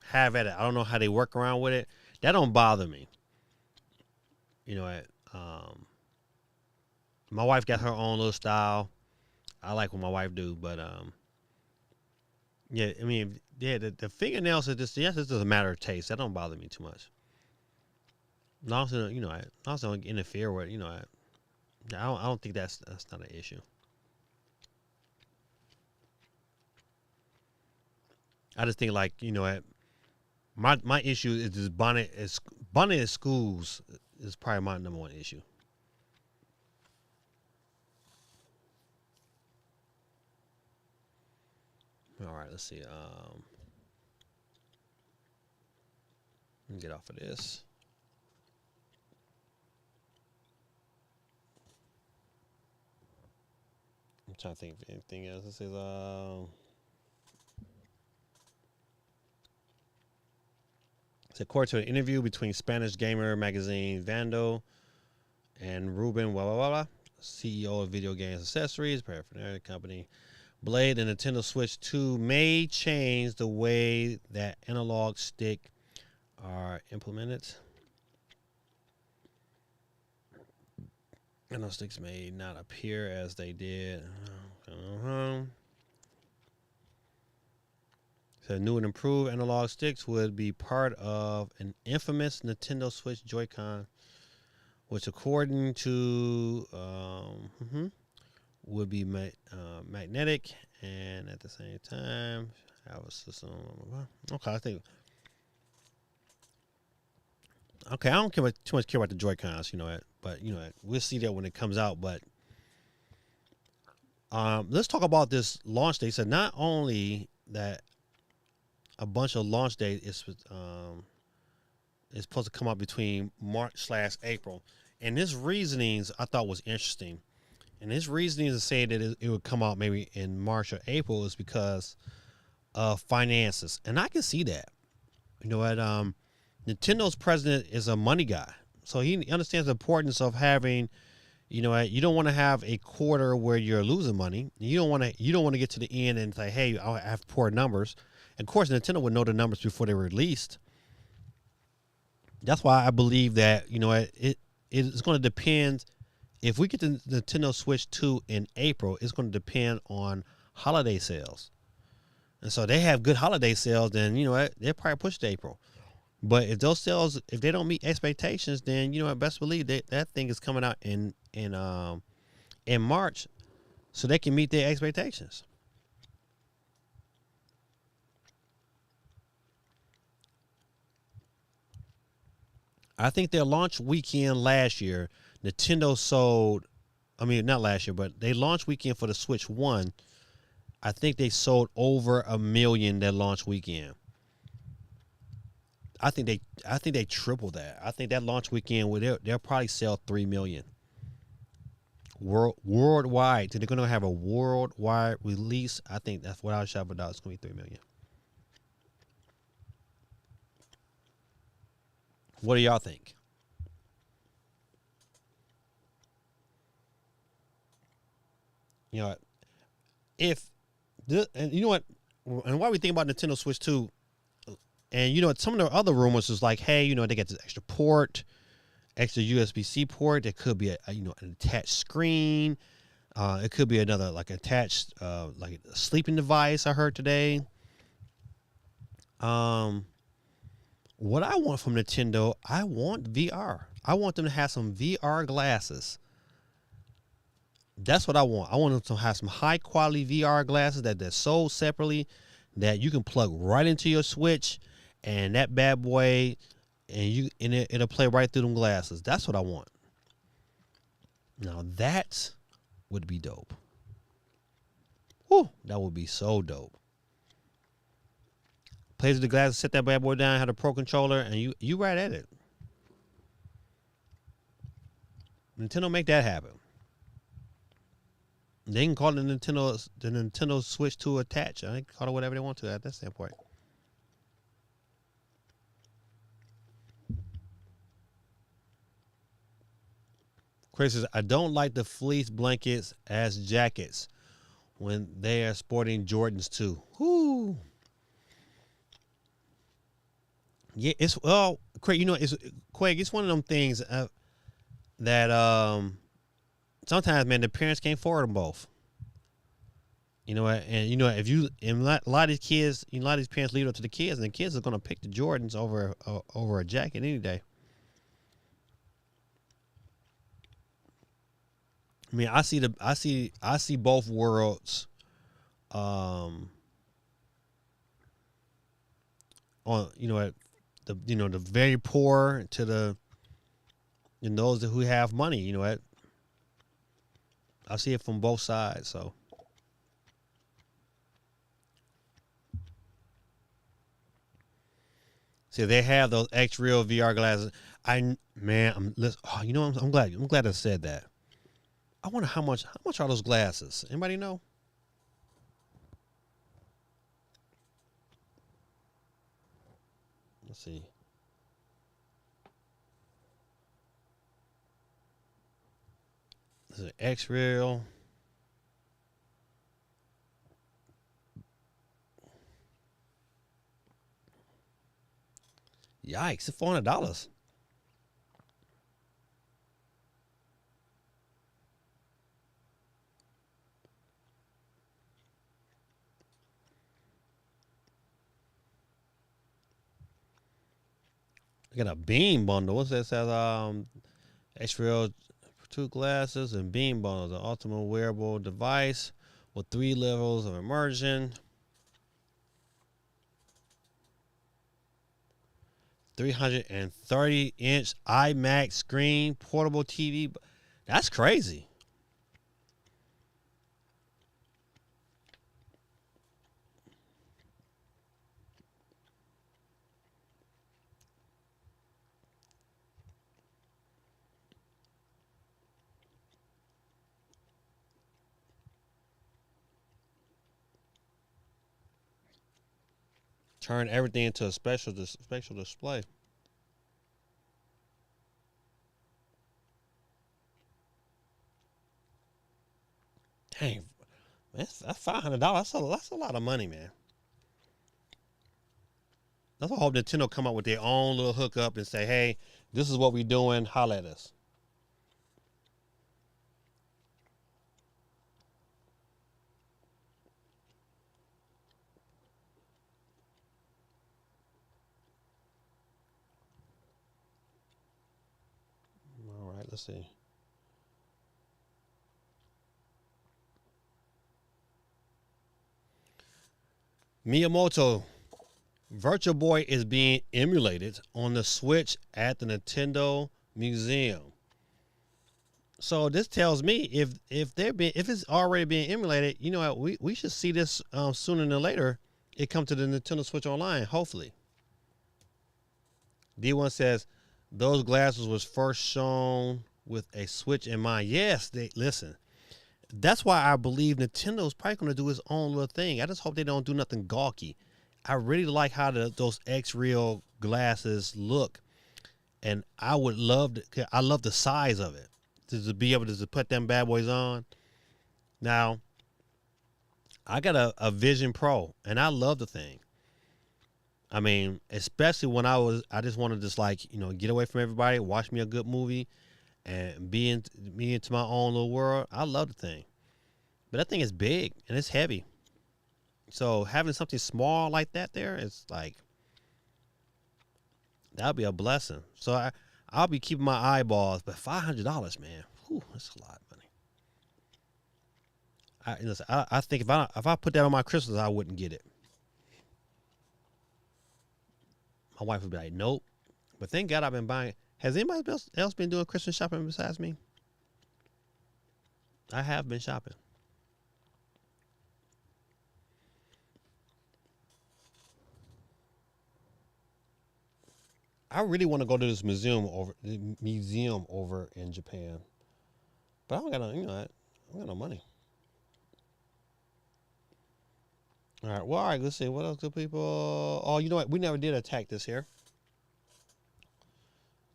[SPEAKER 2] have at it. I don't know how they work around with it. That don't bother me. My wife got her own little style. I like what my wife do, but yeah, I mean, yeah, the fingernails are just it's just a matter of taste. That don't bother me too much. Also, I also don't interfere with I don't think that's not an issue. I just think my issue is this bonnet at schools is probably my number one issue. All right, let's see. Let me get off of this. I'm trying to think of anything else. This is it's according to an interview between Spanish gamer magazine Vando and Ruben CEO of video games accessories, paraphernalia company Blade, the Nintendo Switch 2 may change the way that analog stick are implemented. Analog sticks may not appear as they did. So new and improved analog sticks would be part of an infamous Nintendo Switch Joy-Con, which according to would be magnetic and at the same time have a system. Okay, I don't too much care about the Joy-Cons, but we'll see that when it comes out. But let's talk about this launch date. So not only that a bunch of launch date is supposed to come out between March/April, and his reasonings I thought was interesting. And his reasoning to say that it would come out maybe in March or April is because of finances. And I can see that. Nintendo president is a money guy. So he understands the importance of having, you know, you don't want to have a quarter where you're losing money. You don't want to get to the end and say, hey, I have poor numbers. And of course, Nintendo would know the numbers before they were released. That's why I believe that, you know, it's going to depend. If we get the Nintendo Switch 2 in April, it's going to depend on holiday sales. And so they have good holiday sales, then, you know what, they'll probably push to April. But if those sales, if they don't meet expectations, then, you know, best believe that thing is coming out in March, so they can meet their expectations. I think their launch weekend last year, Nintendo sold. I mean, not last year, but they launched weekend for the Switch 1. I think they sold over 1 million that launch weekend. I think they tripled that. I think that launch weekend they'll probably sell 3 million worldwide. So they're gonna have a worldwide release. I think that's what I was shopping about. It's gonna be 3 million. What do y'all think? You know, if this, and you know what, and why we think about Nintendo Switch 2, and you know, some of the other rumors is like, hey, you know, they get this extra port, extra USB-C port. There could be a you know, an attached screen. It could be another like attached like a sleeping device. I heard today. What I want from Nintendo, I want VR. I want them to have some VR glasses. That's what I want. I want them to have some high quality VR glasses that they're sold separately, that you can plug right into your Switch, and that bad boy, and it'll play right through them glasses. That's what I want. Now that would be dope. Whew, that would be so dope. Plays with the glasses, set that bad boy down, have a Pro controller, and you right at it. Nintendo, make that happen. They can call the Nintendo Switch 2 attached. They can call it whatever they want to at that standpoint. Chris says, I don't like the fleece blankets as jackets when they are sporting Jordans too. Whoo. Yeah, it's Craig. You know, it's one of them things that sometimes, man, the parents can't afford them both. You know, and you know, if you and a lot of these kids, a lot of these parents leave it up to the kids, and the kids are going to pick the Jordans over a jacket any day. I mean, I see both worlds. On the very poor to the and those who have money. You know what? I see it from both sides. So. See, they have those X Real VR glasses. I'm glad I said that. I wonder how much are those glasses? Anybody know? Let's see. This is X Real. Yikes! It's $400. I got a beam bundle. What's that? Says X-Real 2 glasses and beam bundles, an ultimate wearable device with 3 levels of immersion. 330-inch IMAX screen, portable TV. That's crazy. Turn everything into a special display. Dang, that's $500. That's a lot of money, man. That's why I hope Nintendo come up with their own little hookup and say, hey, this is what we doing. Holla at us. All right, let's see. Miyamoto, Virtual Boy is being emulated on the Switch at the Nintendo Museum. So this tells me if it's already being emulated, you know what, we should see this sooner than later. It come to the Nintendo Switch Online, hopefully. D1 says those glasses was first shown with a Switch in mind. Yes, they listen. That's why I believe Nintendo's probably going to do its own little thing. I just hope they don't do nothing gawky. I really like how those X-Real glasses look, and I would love to. I love the size of it to be able to put them bad boys on. Now, I got a Vision Pro, and I love the thing. I mean, especially when I just want to just like, you know, get away from everybody, watch me a good movie, and be into my own little world. I love the thing. But that thing is big and it's heavy. So having something small like that there is like, that'll be a blessing. So I'll be keeping my eyeballs, but $500, man, whew, that's a lot of money. Listen, I think if I put that on my Christmas, I wouldn't get it. My wife would be like, nope. But thank God I've been buying. Has anybody else been doing Christmas shopping besides me? I have been shopping. I really want to go to this museum over in Japan, but I don't got no, I don't got no money. All right, well, all right, let's see what else, good people. Oh, you know what? We never did attack this here.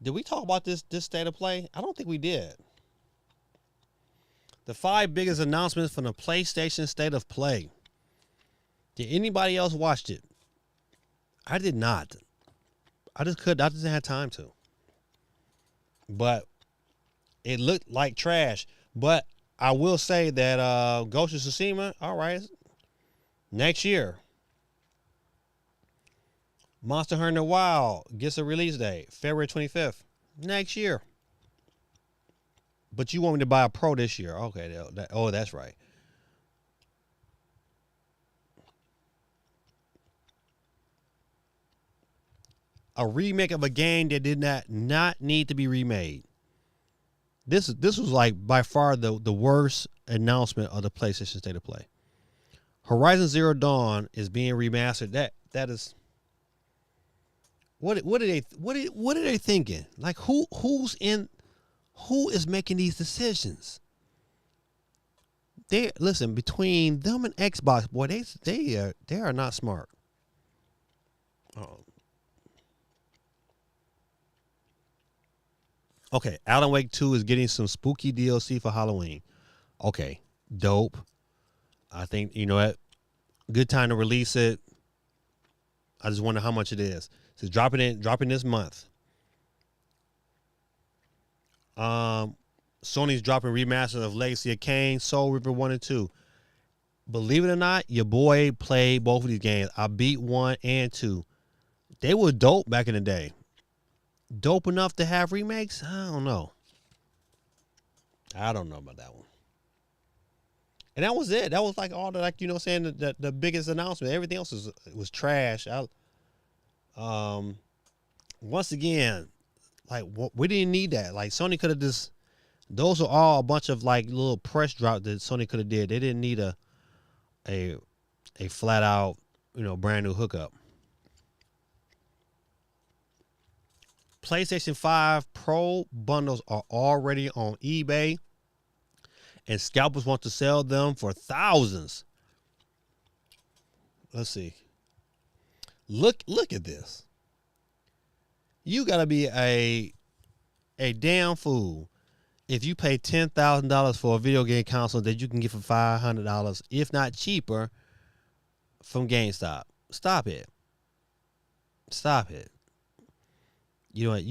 [SPEAKER 2] Did we talk about this state of play? I don't think we did. The 5 biggest announcements from the PlayStation State of Play. Did anybody else watch it? I did not. I just didn't have time to. But it looked like trash. But I will say that Ghost of Tsushima, all right, next year. Monster Hunter Wild gets a release date, February 25th, next year. But you want me to buy a Pro this year. Okay, that's right. A remake of a game that did not need to be remade. This was like by far the worst announcement of the PlayStation State of Play. Horizon Zero Dawn is being remastered. That is what are they thinking? Like who is making these decisions? Listen, between them and Xbox, boy, they are not smart. Okay, Alan Wake 2 is getting some spooky DLC for Halloween. Okay, dope. I think, you know what? Good time to release it. I just wonder how much it is. So dropping this month. Sony's dropping remasters of Legacy of Kain, Soul Reaper 1 and 2. Believe it or not, your boy played both of these games. I beat 1 and 2. They were dope back in the day. Dope enough to have remakes? I don't know. I don't know about that one. And that was it. That was like all the, like, you know, saying the biggest announcement. Everything else was trash. Once again, like we didn't need that. Like Sony could have just. Those are all a bunch of like little press drop that Sony could have did. They didn't need a flat out, you know, brand new hookup. PlayStation 5 Pro bundles are already on eBay, and scalpers want to sell them for thousands. Let's see. Look at this. You gotta be a damn fool. if you pay $10,000 for a video game console that you can get for $500, if not cheaper, from GameStop, stop it. Stop it. You know what?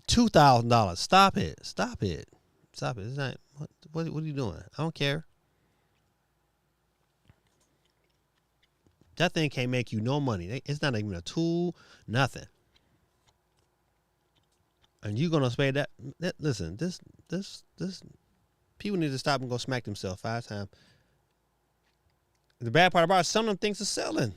[SPEAKER 2] $2,000. Stop it. Stop it. Stop it. It's not. What are you doing? I don't care. That thing can't make you no money. It's not even a tool. Nothing. And you gonna spend that? Listen, this people need to stop and go smack themselves 5 times. The bad part about it, some of them things are selling.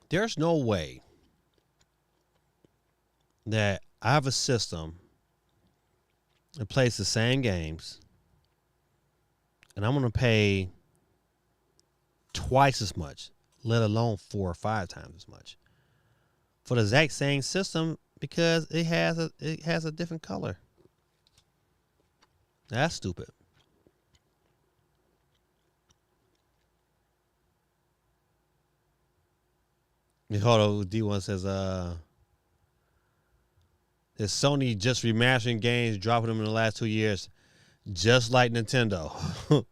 [SPEAKER 2] There's no way that I have a system that plays the same games, and I'm going to pay twice as much, let alone 4 or 5 times as much, for the exact same system because it has a different color. That's stupid. Hold on, D1 says, is Sony just remastering games, dropping them in the last 2 years, just like Nintendo?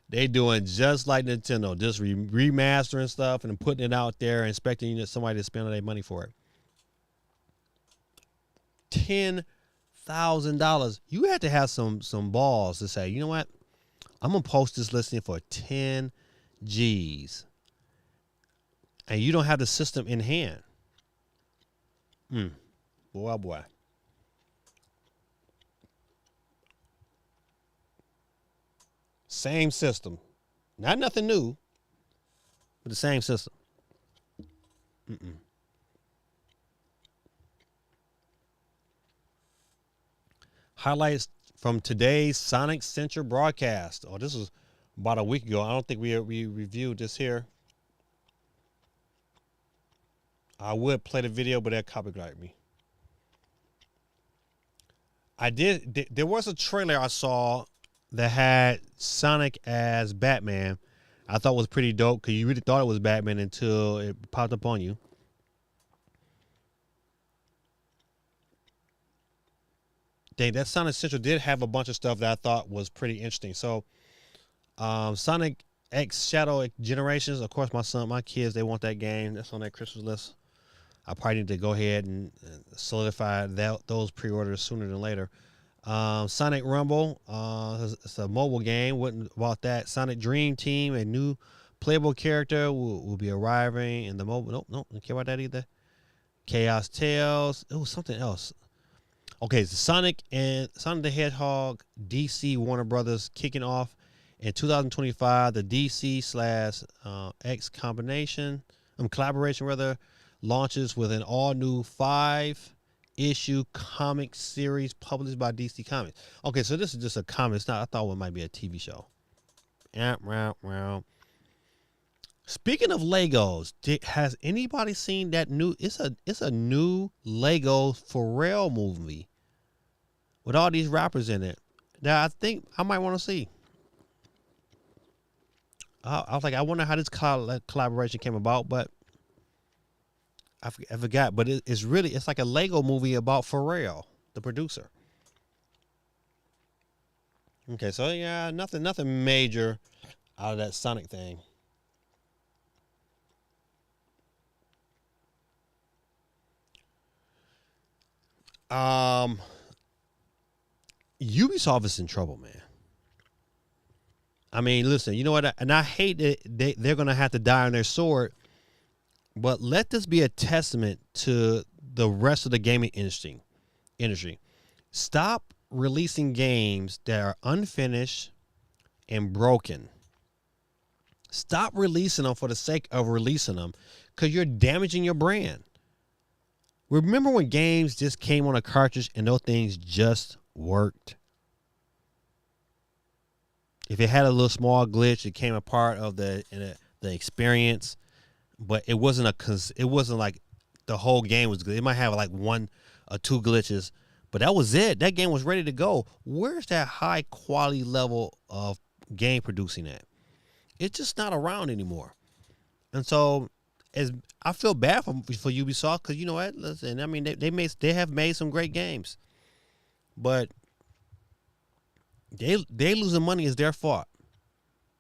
[SPEAKER 2] They doing just like Nintendo, just remastering stuff and putting it out there and expecting somebody to spend their money for it. $10,000. You had to have some balls to say, you know what? I'm gonna post this listing for 10 G's, and you don't have the system in hand. Boy, oh boy. Same system. Not nothing new, but the same system. Highlights from today's Sonic Central broadcast. Oh, this was about a week ago. I don't think we reviewed this here. I would play the video, but that copyright me. There was a trailer I saw that had Sonic as Batman. I thought was pretty dope because you really thought it was Batman until it popped up on you. That Sonic Central did have a bunch of stuff that I thought was pretty interesting. So, Sonic X Shadow Generations. Of course, my kids, they want that game. That's on that Christmas list. I probably need to go ahead and solidify those pre-orders sooner than later. Sonic Rumble, it's a mobile game. Wouldn't about that. Sonic Dream Team, a new playable character will be arriving in the mobile. Nope, don't care about that either. Chaos Tales. It was something else. Okay, so Sonic the Hedgehog, DC Warner Brothers kicking off in 2025. The DC / X collaboration launches with an all-new 5-issue comic series published by DC Comics. Okay, so this is just a comic. It's not. I thought it might be a TV show. Speaking of Legos, has anybody seen that new? It's a new Lego Pharrell movie with all these rappers in it that I think I might want to see. I was like, I wonder how this collaboration came about, but I forgot. But it's like a Lego movie about Pharrell, the producer. Okay, so yeah, nothing major out of that Sonic thing. Ubisoft is in trouble, man. I mean, listen, you know what? And I hate that they're going to have to die on their sword, but let this be a testament to the rest of the gaming industry. Stop releasing games that are unfinished and broken. Stop releasing them for the sake of releasing them because you're damaging your brand. Remember when games just came on a cartridge and those things just worked? If it had a little small glitch, it came a part of the experience, but it wasn't like the whole game was good. It might have like 1 or 2 glitches, but that was it. That game was ready to go. Where's that high quality level of game producing at? It's just not around anymore. And so, as I feel bad for Ubisoft, because you know what? Listen, I mean, they have made some great games, but they losing money is their fault.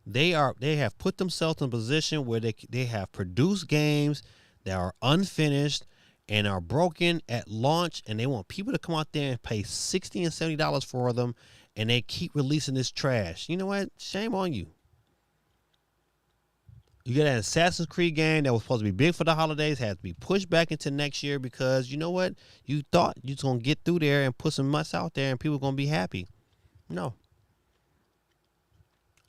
[SPEAKER 2] They have put themselves in a position where they have produced games that are unfinished and are broken at launch, and they want people to come out there and pay $60 and $70 for them, and they keep releasing this trash. You know what? Shame on you. You got an Assassin's Creed game that was supposed to be big for the holidays, had to be pushed back into next year because you know what? You thought you was gonna get through there and put some mess out there, and people were gonna be happy. No.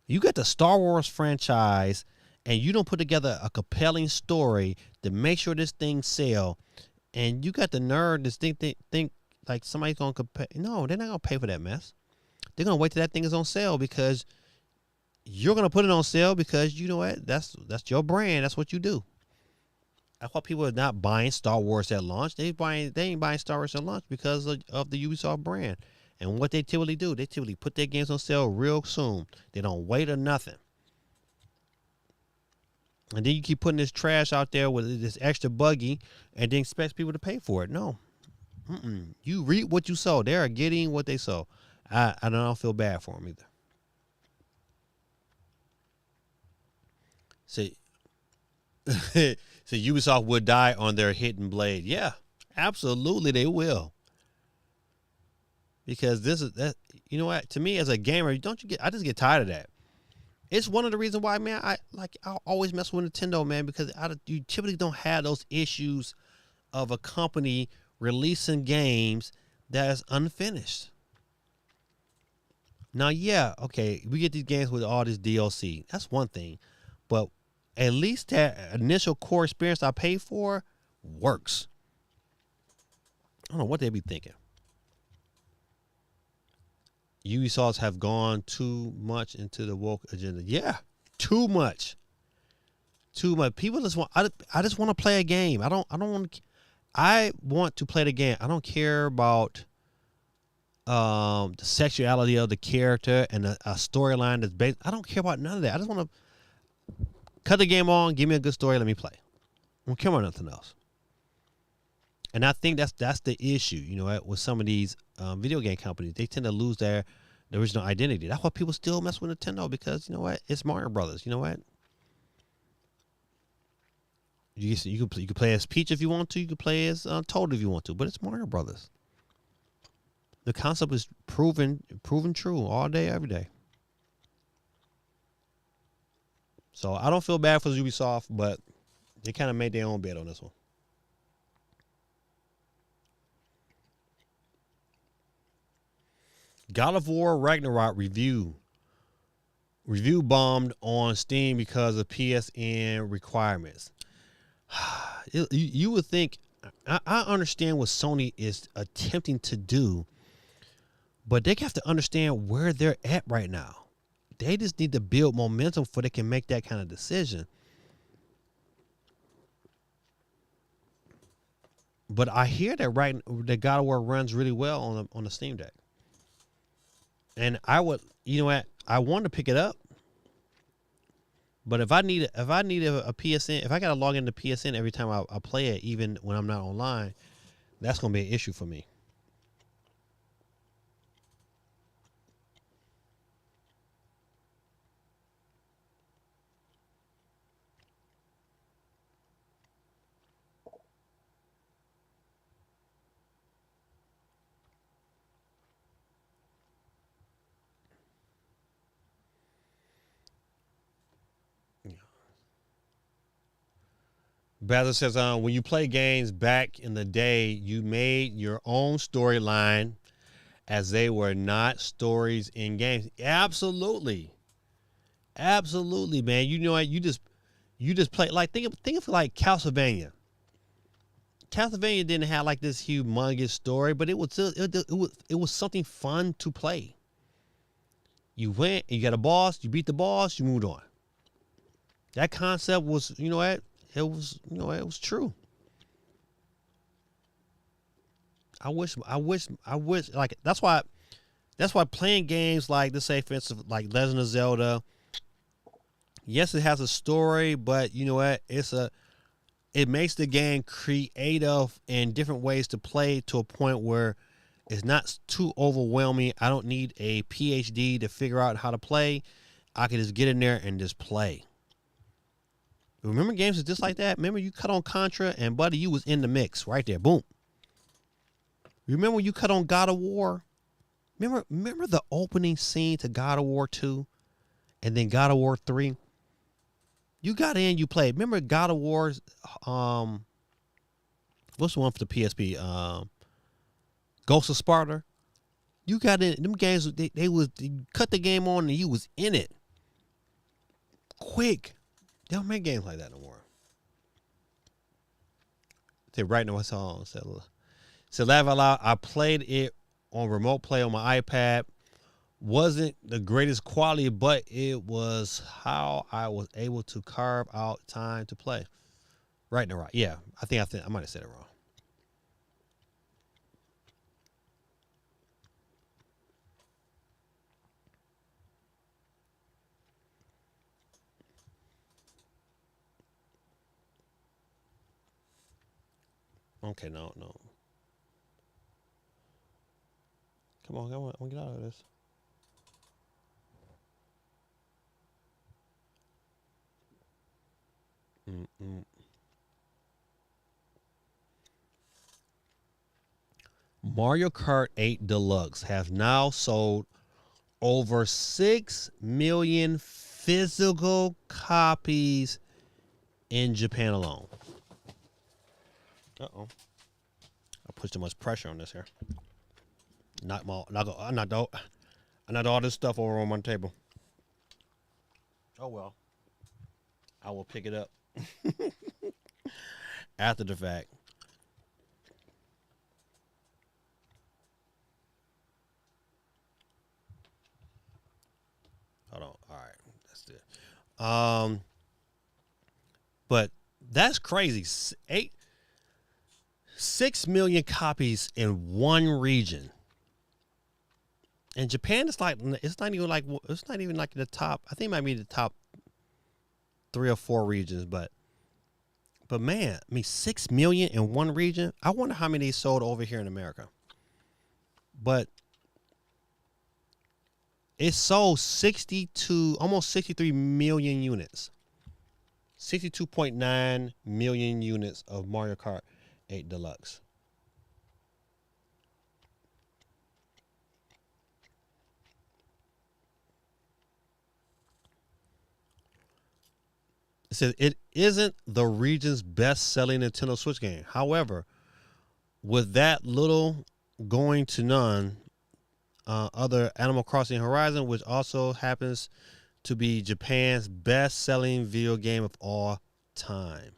[SPEAKER 2] You got the Star Wars franchise, and you don't put together a compelling story to make sure this thing sell, and you got the nerve to think like somebody's gonna compare. No, they're not gonna pay for that mess. They're gonna wait till that thing is on sale because you're gonna put it on sale because you know what? That's your brand. That's what you do. That's why people are not buying Star Wars at launch. They ain't buying Star Wars at launch because of the Ubisoft brand. And what they typically do, they typically put their games on sale real soon. They don't wait or nothing. And then you keep putting this trash out there with this extra buggy and then expect people to pay for it. No. You reap what you sow. They are getting what they sow. I don't feel bad for them either. See, so Ubisoft would die on their hidden blade. Yeah, absolutely they will. Because this is that. You know what? To me, as a gamer, I just get tired of that. It's one of the reasons why, man, I always mess with Nintendo, man, because you typically don't have those issues of a company releasing games that is unfinished. Now, yeah, okay, we get these games with all this DLC. That's one thing. But at least that initial core experience I paid for works. I don't know what they be thinking. Ubisoft have gone too much into the woke agenda. Yeah, too much. Too much. People just want. I just want to play a game. I don't want. I want to play the game. I don't care about the sexuality of the character and a storyline that's based. I don't care about none of that. I just want to cut the game on. Give me a good story. Let me play. I don't care about nothing else. And I think that's the issue, you know, with some of these video game companies. They tend to lose their original identity. That's why people still mess with Nintendo because, you know what, it's Mario Brothers. You know what? You can play as Peach if you want to. You can play as Toad if you want to. But it's Mario Brothers. The concept is proven true all day, every day. So I don't feel bad for Ubisoft, but they kind of made their own bet on this one. God of War Ragnarok review bombed on Steam because of PSN requirements. You would think, I understand what Sony is attempting to do, but they have to understand where they're at right now. They just need to build momentum before they can make that kind of decision. But I hear that God of War runs really well on the Steam Deck. And I would, you know what? I want to pick it up, but if I need a PSN, if I got to log into PSN every time I play it, even when I'm not online, that's going to be an issue for me. Bazza says, when you play games back in the day, you made your own storyline as they were not stories in games. Absolutely. Absolutely, man. You know what? You just play, like, think of like Castlevania. Castlevania didn't have like this humongous story, but it was something fun to play. You went, you got a boss, you beat the boss, you moved on. That concept was, you know what? It was true. I wish like that's why playing games like, let's say for instance, like Legend of Zelda, Yes, it has a story, but you know what? It makes the game creative and different ways to play to a point where it's not too overwhelming. I don't need a PhD to figure out how to play. I can just get in there and just play. Remember games are just like that? Remember you cut on Contra and buddy, you was in the mix right there. Boom. Remember when you cut on God of War? Remember the opening scene to God of War 2 and then God of War 3? You got in, you played. Remember God of War's what's the one for the PSP? Ghost of Sparta. You got in them games. They cut the game on and you was in it. Quick. They don't make games like that no more. They writing my songs. So laugh out loud. I played it on remote play on my iPad. Wasn't the greatest quality, but it was how I was able to carve out time to play. Right and right. Yeah, I think I might have said it wrong. Okay, no. Come on, I want to get out of this. Mm-mm. Mario Kart 8 Deluxe has now sold over 6 million physical copies in Japan alone. Uh-oh. I put too much pressure on this here. Knock all this stuff over on my table. Oh well. I will pick it up after the fact. Hold on. All right. That's it. But that's crazy. 6 million copies in one region. In Japan, it's not even like the top. I think it might be the top 3 or 4 regions, but man, I mean 6 million in one region. I wonder how many sold over here in America. But it sold almost 63 million units. 62.9 million units of Mario Kart 8 Deluxe. It says it isn't the region's best-selling Nintendo Switch game. However, with that little going to none, other Animal Crossing Horizon, which also happens to be Japan's best-selling video game of all time.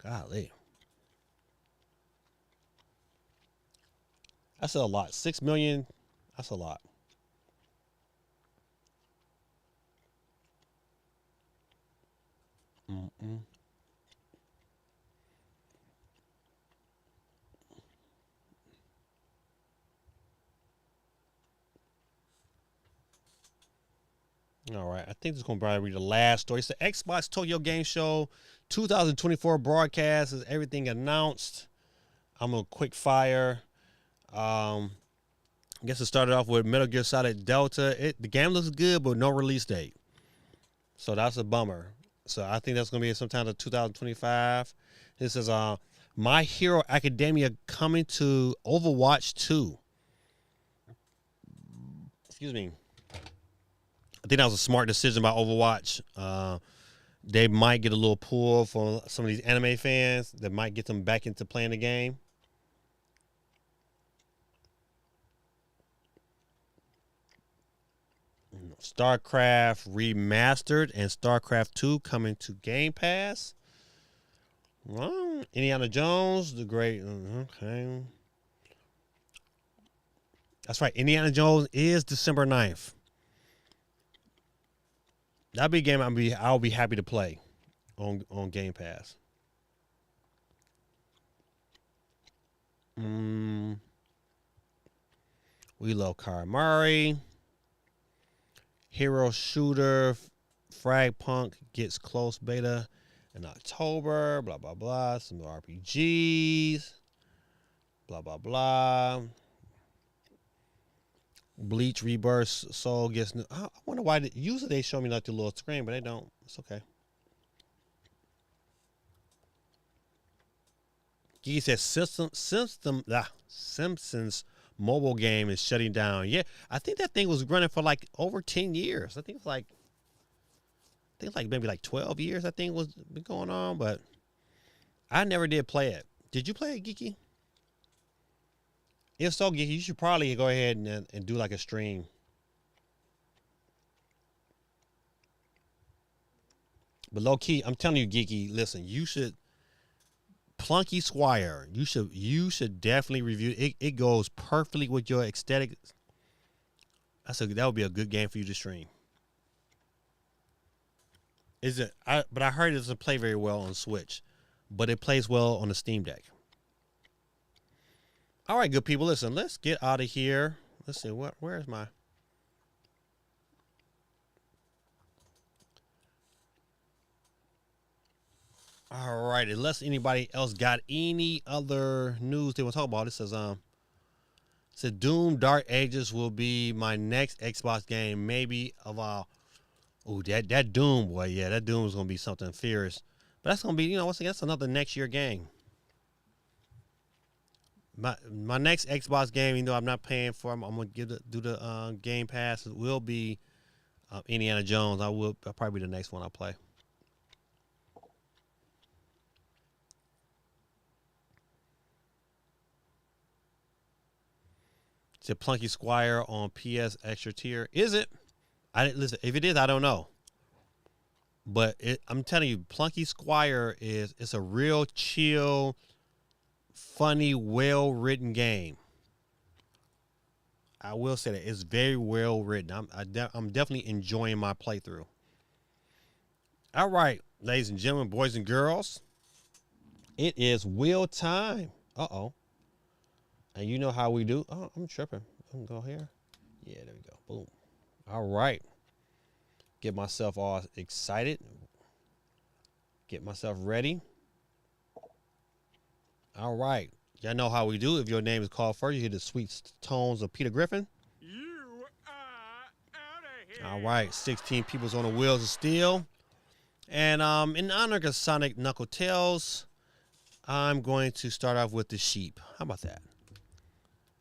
[SPEAKER 2] Golly. That's a lot. 6 million, that's a lot. Mm-mm. All right, I think this is going to probably be the last story. It's the Xbox Tokyo Game Show 2024 broadcast. Is everything announced? I'm a quick fire. I guess it started off with Metal Gear Solid Delta. The game looks good, but no release date. So that's a bummer. So I think that's going to be sometime in 2025. This is My Hero Academia coming to Overwatch 2. Excuse me. I think that was a smart decision by Overwatch. They might get a little pull from some of these anime fans that might get them back into playing the game. StarCraft Remastered and StarCraft 2 coming to Game Pass. Well, Indiana Jones, the great. Okay. That's right. Indiana Jones is December 9th. That'll be a game I'll be happy to play on Game Pass. We love Karamari. Hero Shooter Frag Punk gets close beta in October. Blah blah blah. Some RPGs. Blah blah blah. Bleach Rebirth Soul gets new. I wonder why. Usually they show me like the little screen, but they don't. It's okay. He says Simpsons mobile game is shutting down. Yeah, I think that thing was running for like over 10 years. I think it's like maybe like 12 years. I think was been going on, but I never did play it. Did you play it, Geeky? If so, Geeky, you should probably go ahead and do like a stream. But low key, I'm telling you, Geeky, listen, you should Plunky Squire. You should definitely review it. It goes perfectly with your aesthetic. That would be a good game for you to stream. But I heard it doesn't play very well on Switch, but it plays well on the Steam Deck. All right, good people, listen, let's get out of here. Let's see, where's my... All right, unless anybody else got any other news they want to talk about, it says Doom Dark Ages will be my next Xbox game, maybe of all. Oh, that Doom, boy, yeah, that Doom is going to be something fierce. But that's going to be, once again, that's another next year game. My next Xbox game, I'm not paying for, I'm going to do the Game Pass. It will be Indiana Jones. I'll probably be the next one I play. It's a Plunky Squire on PS Extra Tier. Is it? I didn't listen. If it is, I don't know. But I'm telling you, Plunky Squire it's a real chill, funny, well-written game. I will say that it's very well written. I'm definitely enjoying my playthrough. All right, ladies and gentlemen, boys and girls, it is wheel time. Uh-oh. And you know how we do. Oh, I'm tripping. I'm gonna go here. Yeah, there we go. Boom. All right. Get myself all excited. Get myself ready. All right. Y'all know how we do. If your name is called first, you hear the sweet tones of Peter Griffin.
[SPEAKER 1] You are out of here.
[SPEAKER 2] All right. 16 people's on the wheels of steel. And in honor of Sonic Knuckle Tales, I'm going to start off with the sheep. How about that?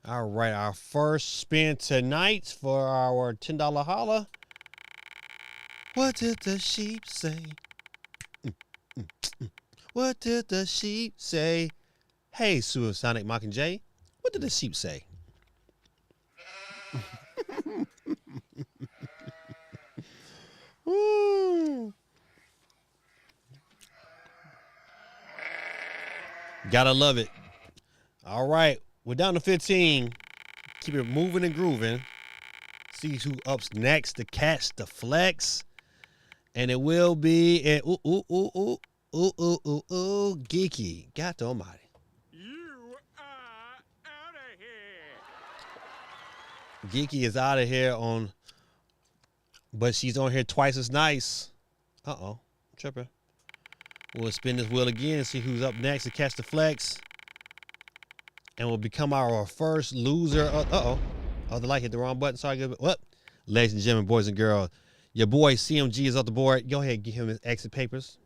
[SPEAKER 2] All right. Our first spin tonight for our $10 holla. What did the sheep say? What did the sheep say? Hey, Sonic Mockingjay, what did the sheep say? Gotta love it. All right, we're down to 15. Keep it moving and grooving. See who up's next to catch the flex. And it will be Geeky. God almighty.
[SPEAKER 1] You are out of here.
[SPEAKER 2] Geeky is out of here but she's on here twice as nice. Uh-oh, tripping. We'll spin this wheel again and see who's up next to catch the flex. And will become our first loser. Uh-oh. Oh, the light hit the wrong button. Sorry. What? Ladies and gentlemen, boys and girls, your boy CMG is off the board. Go ahead and give him his exit papers.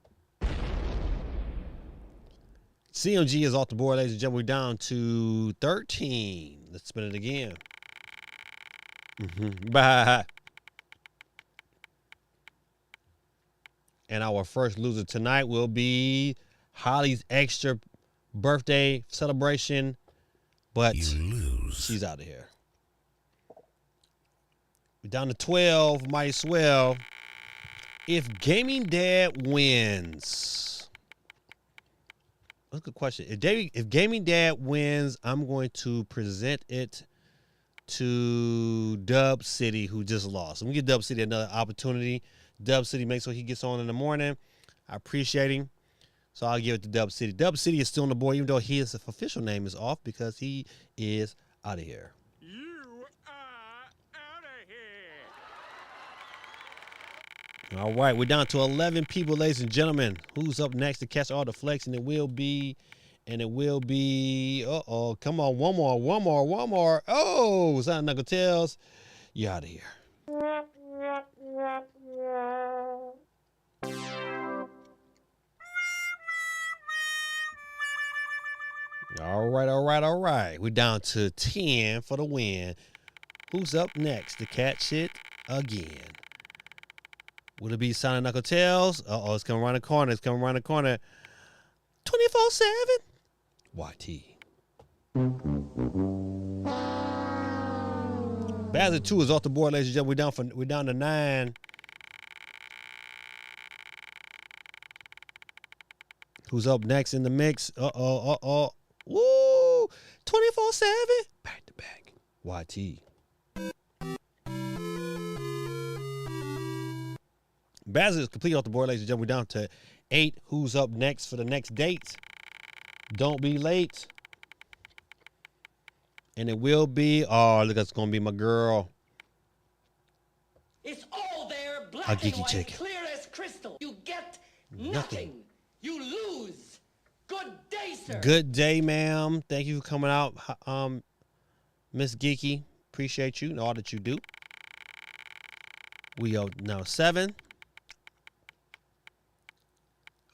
[SPEAKER 2] CMG is off the board, ladies and gentlemen. We're down to 13. Let's spin it again. Bye. And our first loser tonight will be Holly's extra birthday celebration. But she's out of here. We're down to 12. Might as well. If Gaming Dad wins. That's a good question. If Gaming Dad wins, I'm going to present it to Dub City, who just lost. I'm going to give Dub City another opportunity. Dub City makes sure he gets on in the morning. I appreciate him. So I'll give it to Dub City. Dub City is still on the board, even though his official name is off because he is out of here.
[SPEAKER 1] You are out of here.
[SPEAKER 2] All right, we're down to 11 people, ladies and gentlemen. Who's up next to catch all the flex? And it will be, uh-oh, come on, one more. Oh, Sonic Knuckle Tails, you out of here. All right. We're down to 10 for the win. Who's up next to catch it again? Will it be Sonic Knuckle Tails? Uh-oh, it's coming around the corner. 24/7. YT. Bazard 2 is off the board, ladies and gentlemen. We're down to 9. Who's up next in the mix? Uh-oh. Woo! 24/7. Back to back. YT. Bazard is completely off the board, ladies and gentlemen. We're down to 8. Who's up next for the next date? Don't be late. And it will be, oh, look, it's going to be my girl.
[SPEAKER 3] It's all there, black
[SPEAKER 2] A
[SPEAKER 3] and
[SPEAKER 2] geeky
[SPEAKER 3] white,
[SPEAKER 2] chick.
[SPEAKER 3] clear as crystal. You get nothing. You lose. Good day, sir.
[SPEAKER 2] Good day, ma'am. Thank you for coming out, Miss Geeky. Appreciate you and all that you do. We are now 7.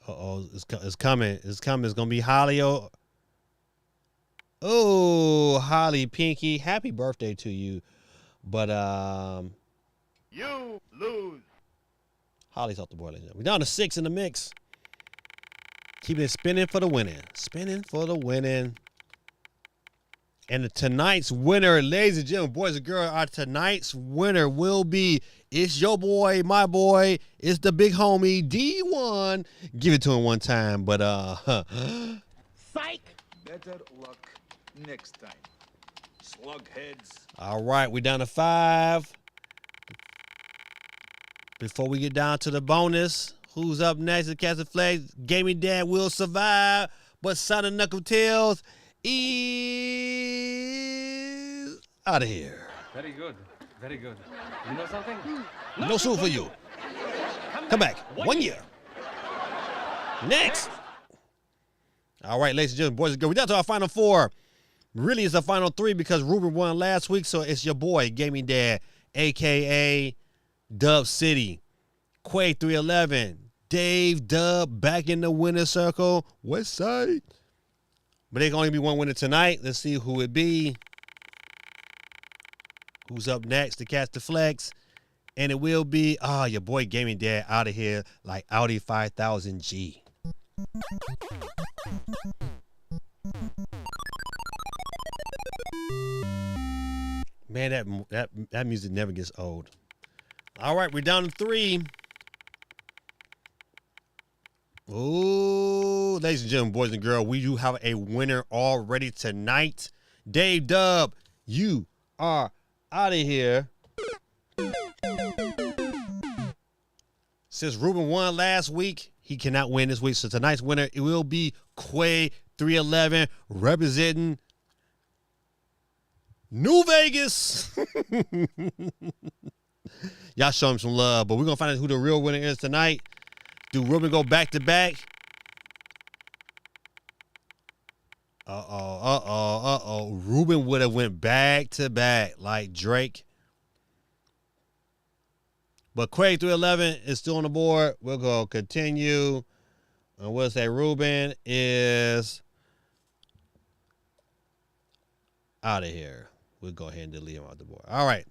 [SPEAKER 2] Uh-oh, it's coming. It's coming. It's going to be Holly. Oh, Holly Pinky. Happy birthday to you. But,
[SPEAKER 4] you lose.
[SPEAKER 2] Holly's off the board. We're down to 6 in the mix. Keeping it spinning for the winning. And tonight's winner, ladies and gentlemen, boys and girls, our tonight's winner will be, it's your boy, my boy, it's the big homie, D1. Give it to him one time, but,
[SPEAKER 3] Psych.
[SPEAKER 4] Better luck next time. Slugheads.
[SPEAKER 2] All right, we're down to 5. Before we get down to the bonus, who's up next to catch the flag? Gaming Dad will survive, but Sonic Knuckle Tails is out of here.
[SPEAKER 5] Very good. You know something?
[SPEAKER 2] No soon for you. Come back. 1 year. Next. All right, ladies and gentlemen, boys and girls, we're down to our final 4. Really, it's the final 3 because Ruben won last week, so it's your boy, Gaming Dad, a.k.a. Dub City, Quay 311, Dave Dub back in the winner's circle, West Side. But there can only be one winner tonight. Let's see who it be. Who's up next to catch the flex? And it will be, your boy Gaming Dad out of here like Audi 5000G. Man, that music never gets old. All right, we're down to 3. Ooh, ladies and gentlemen, boys and girls, we do have a winner already tonight. Dave Dub, you are out of here. Since Ruben won last week, he cannot win this week. So tonight's winner, it will be Quay 311 representing New Vegas. Y'all show him some love, but we're going to find out who the real winner is tonight. Do Ruben go back to back? Ruben would have went back to back like Drake. But Quay 311 is still on the board. We'll go continue. And we'll say Ruben is out of here. We'll go ahead and delete him off the board. All right.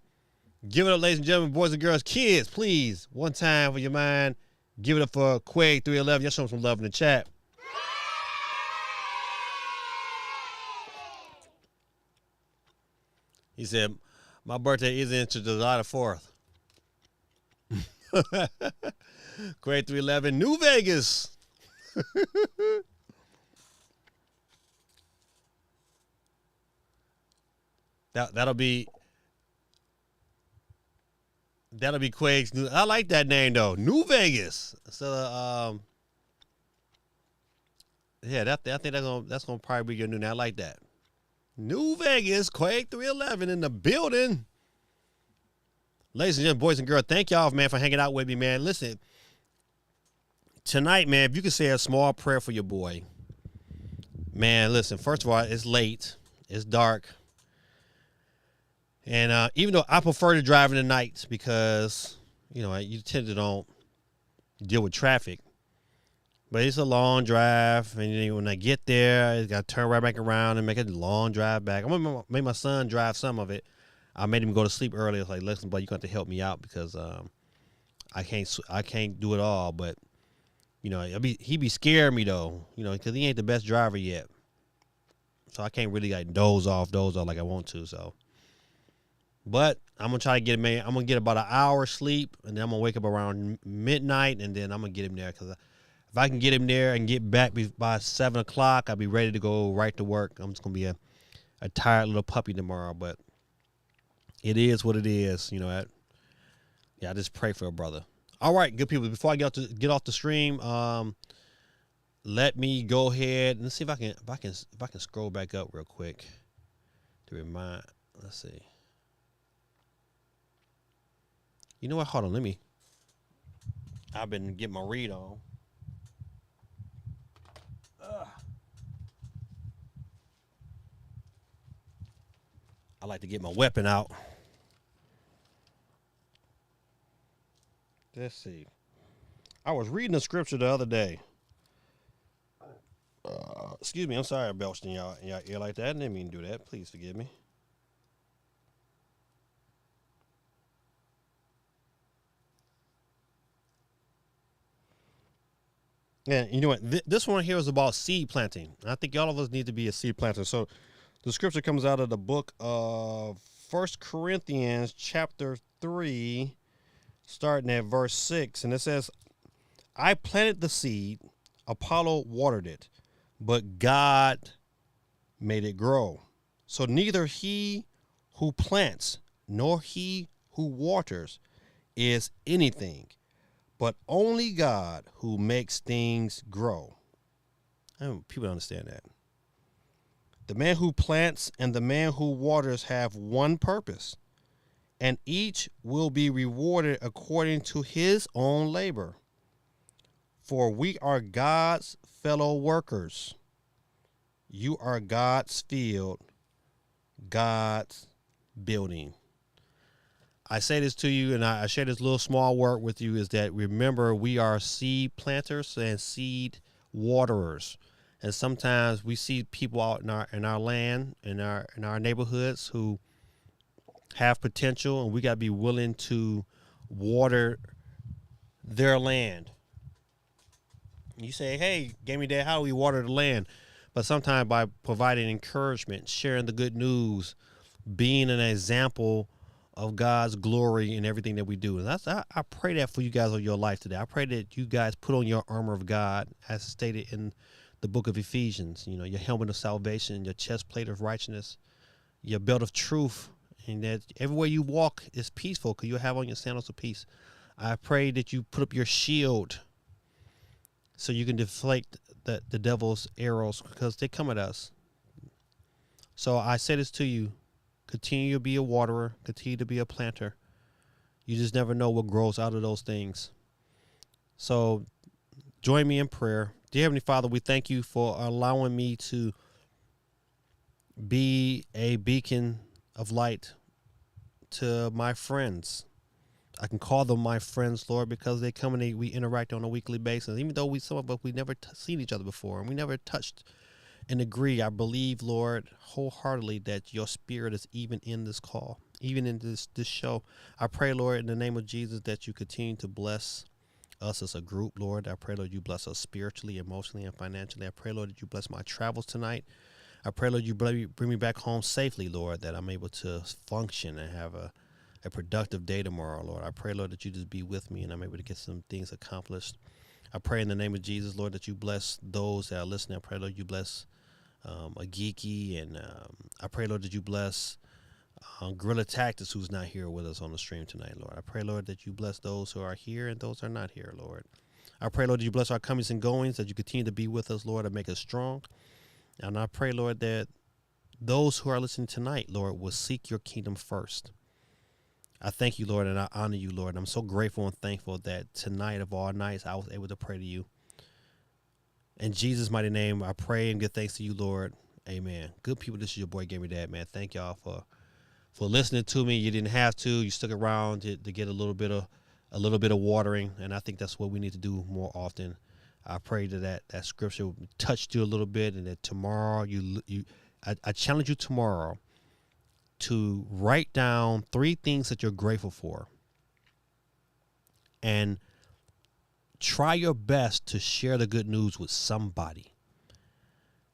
[SPEAKER 2] Give it up, ladies and gentlemen, boys and girls. Kids, please, one time for your mind. Give it up for Quay 311. Y'all show him some love in the chat. He said, my birthday isn't until July the 4th. Quay 311, New Vegas. That'll be Quake's new. I like that name though, New Vegas. So yeah, I think that's gonna probably be your new name. I like that. New Vegas, Quake 311 in the building. Ladies and gentlemen, boys and girls, thank y'all, man, for hanging out with me, man. Listen, tonight, man, if you could say a small prayer for your boy. Man, listen, first of all, it's late. It's dark. And even though I prefer to drive in the night because, you know, you tend to don't deal with traffic. But it's a long drive, and then when I get there, I got to turn right back around and make a long drive back. I'm gonna make my son drive some of it. I made him go to sleep early. I was like, listen, but you got to help me out because I can't do it all. But you know, he be scaring me though, you know, because he ain't the best driver yet. So I can't really like doze off like I want to. So, but I'm gonna try to get him. I'm gonna get about an hour sleep, and then I'm gonna wake up around midnight, and then I'm gonna get him there because. If I can get him there and get back by 7 o'clock, I'll be ready to go right to work. I'm just going to be a tired little puppy tomorrow, but it is what it is. You know, I just pray for a brother. All right, good people. Before I get off the stream, let me go ahead and see if I can scroll back up real quick to remind. Let's see. You know what? Hold on. I've been getting my read on. I like to get my weapon out. Let's see. I was reading the scripture the other day. Excuse me. I'm sorry I belched in y'all ear like that. I didn't mean to do that. Please forgive me. And you know what? This one here is about seed planting. I think all of us need to be a seed planter. So the scripture comes out of the book of 1 Corinthians chapter 3, starting at verse 6. And it says, I planted the seed, Apollo watered it, but God made it grow. So neither he who plants nor he who waters is anything, but only God who makes things grow. People don't understand that. The man who plants and the man who waters have one purpose, and each will be rewarded according to his own labor. For we are God's fellow workers. You are God's field, God's building. I say this to you, and I share this little small word with you, is that remember we are seed planters and seed waterers. And sometimes we see people out in our land, in our neighborhoods who have potential, and we got to be willing to water their land. You say, hey, Gammy Dad, how do we water the land? But sometimes by providing encouragement, sharing the good news, being an example of God's glory in everything that we do. And I pray that for you guys on your life today. I pray that you guys put on your armor of God, as stated in the book of Ephesians. You know, your helmet of salvation, your chest plate of righteousness, your belt of truth, and that everywhere you walk is peaceful because you'll have on your sandals of peace. I pray that you put up your shield so you can deflect the devil's arrows because they come at us. So I say this to you. Continue to be a waterer. Continue to be a planter. You just never know what grows out of those things. So join me in prayer. Dear Heavenly Father, we thank you for allowing me to be a beacon of light to my friends. I can call them my friends, Lord, because they come and we interact on a weekly basis. Even though some of us, we never seen each other before and we never touched and agree. I believe, Lord, wholeheartedly that your spirit is even in this call, even in this show. I pray, Lord, in the name of Jesus, that you continue to bless us as a group, Lord. I pray, Lord, you bless us spiritually, emotionally, and financially. I pray, Lord, that you bless my travels tonight. I pray, Lord, you bring me back home safely, Lord, that I'm able to function and have a productive day tomorrow, Lord. I pray, Lord, that you just be with me and I'm able to get some things accomplished. I pray in the name of Jesus, Lord, that you bless those that are listening. I pray, Lord, you bless a geeky, and I pray, Lord, that you bless Gorilla Tactics, who's not here with us on the stream tonight, Lord. I pray, Lord, that you bless those who are here and those who are not here, Lord. I pray, Lord, that you bless our comings and goings, that you continue to be with us, Lord, and make us strong. And I pray, Lord, that those who are listening tonight, Lord, will seek your kingdom first. I thank you, Lord, and I honor you, Lord. I'm so grateful and thankful that tonight of all nights I was able to pray to you. In Jesus' mighty name, I pray and give thanks to you, Lord. Amen. Good people, this is your boy Gamer Dad, man. Thank y'all for listening to me. You didn't have to. You stuck around to get a little bit of watering, and I think that's what we need to do more often. I pray that scripture touched you a little bit, and that tomorrow I challenge you tomorrow to write down 3 things that you're grateful for, and try your best to share the good news with somebody.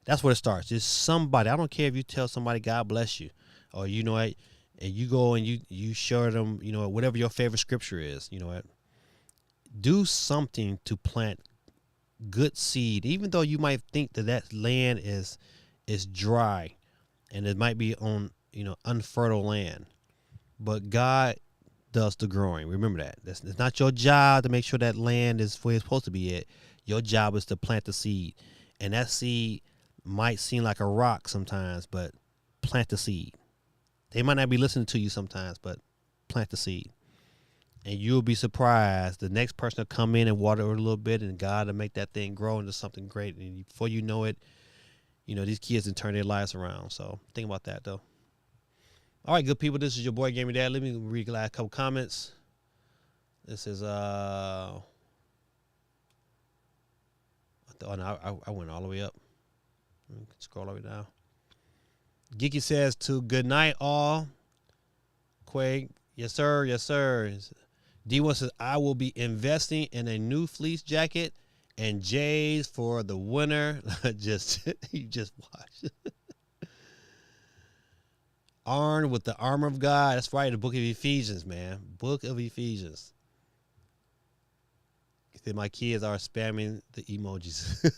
[SPEAKER 2] That's where it starts. Just somebody. I don't care if you tell somebody God bless you, or you know what, and you go and you share them, you know, whatever your favorite scripture is, you know what. Do something to plant good seed, even though you might think that land is dry and it might be on, you know, unfertile land, but God does the growing. Remember that. It's not your job to make sure that land is where it's supposed to be at. Your job is to plant the seed, and that seed might seem like a rock sometimes, but plant the seed. They might not be listening to you sometimes, but plant the seed. And you'll be surprised. The next person will come in and water it a little bit, and God will make that thing grow into something great. And before you know it, you know, these kids can turn their lives around. So think about that, though. All right, good people. This is your boy Gamer Dad. Let me read a couple comments. This is I went all the way up. Scroll all the way down. Geeky says to good night all. Quake, yes sir, yes sir. D1 says I will be investing in a new fleece jacket and J's for the winter. You just watch. Armed with the armor of God. That's right, the book of Ephesians, man. Book of Ephesians. He said my kids are spamming the emojis.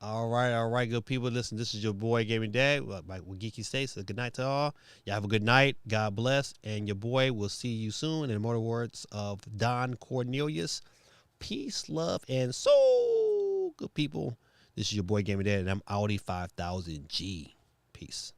[SPEAKER 2] All right, good people. Listen, this is your boy Gaming Dad. Like what Geeky says, so good night to all. Y'all have a good night. God bless. And your boy will see you soon. In the immortal words of Don Cornelius, peace, love, and soul. Good people. This is your boy Gaming Dad, and I'm Audi 5000G. Peace.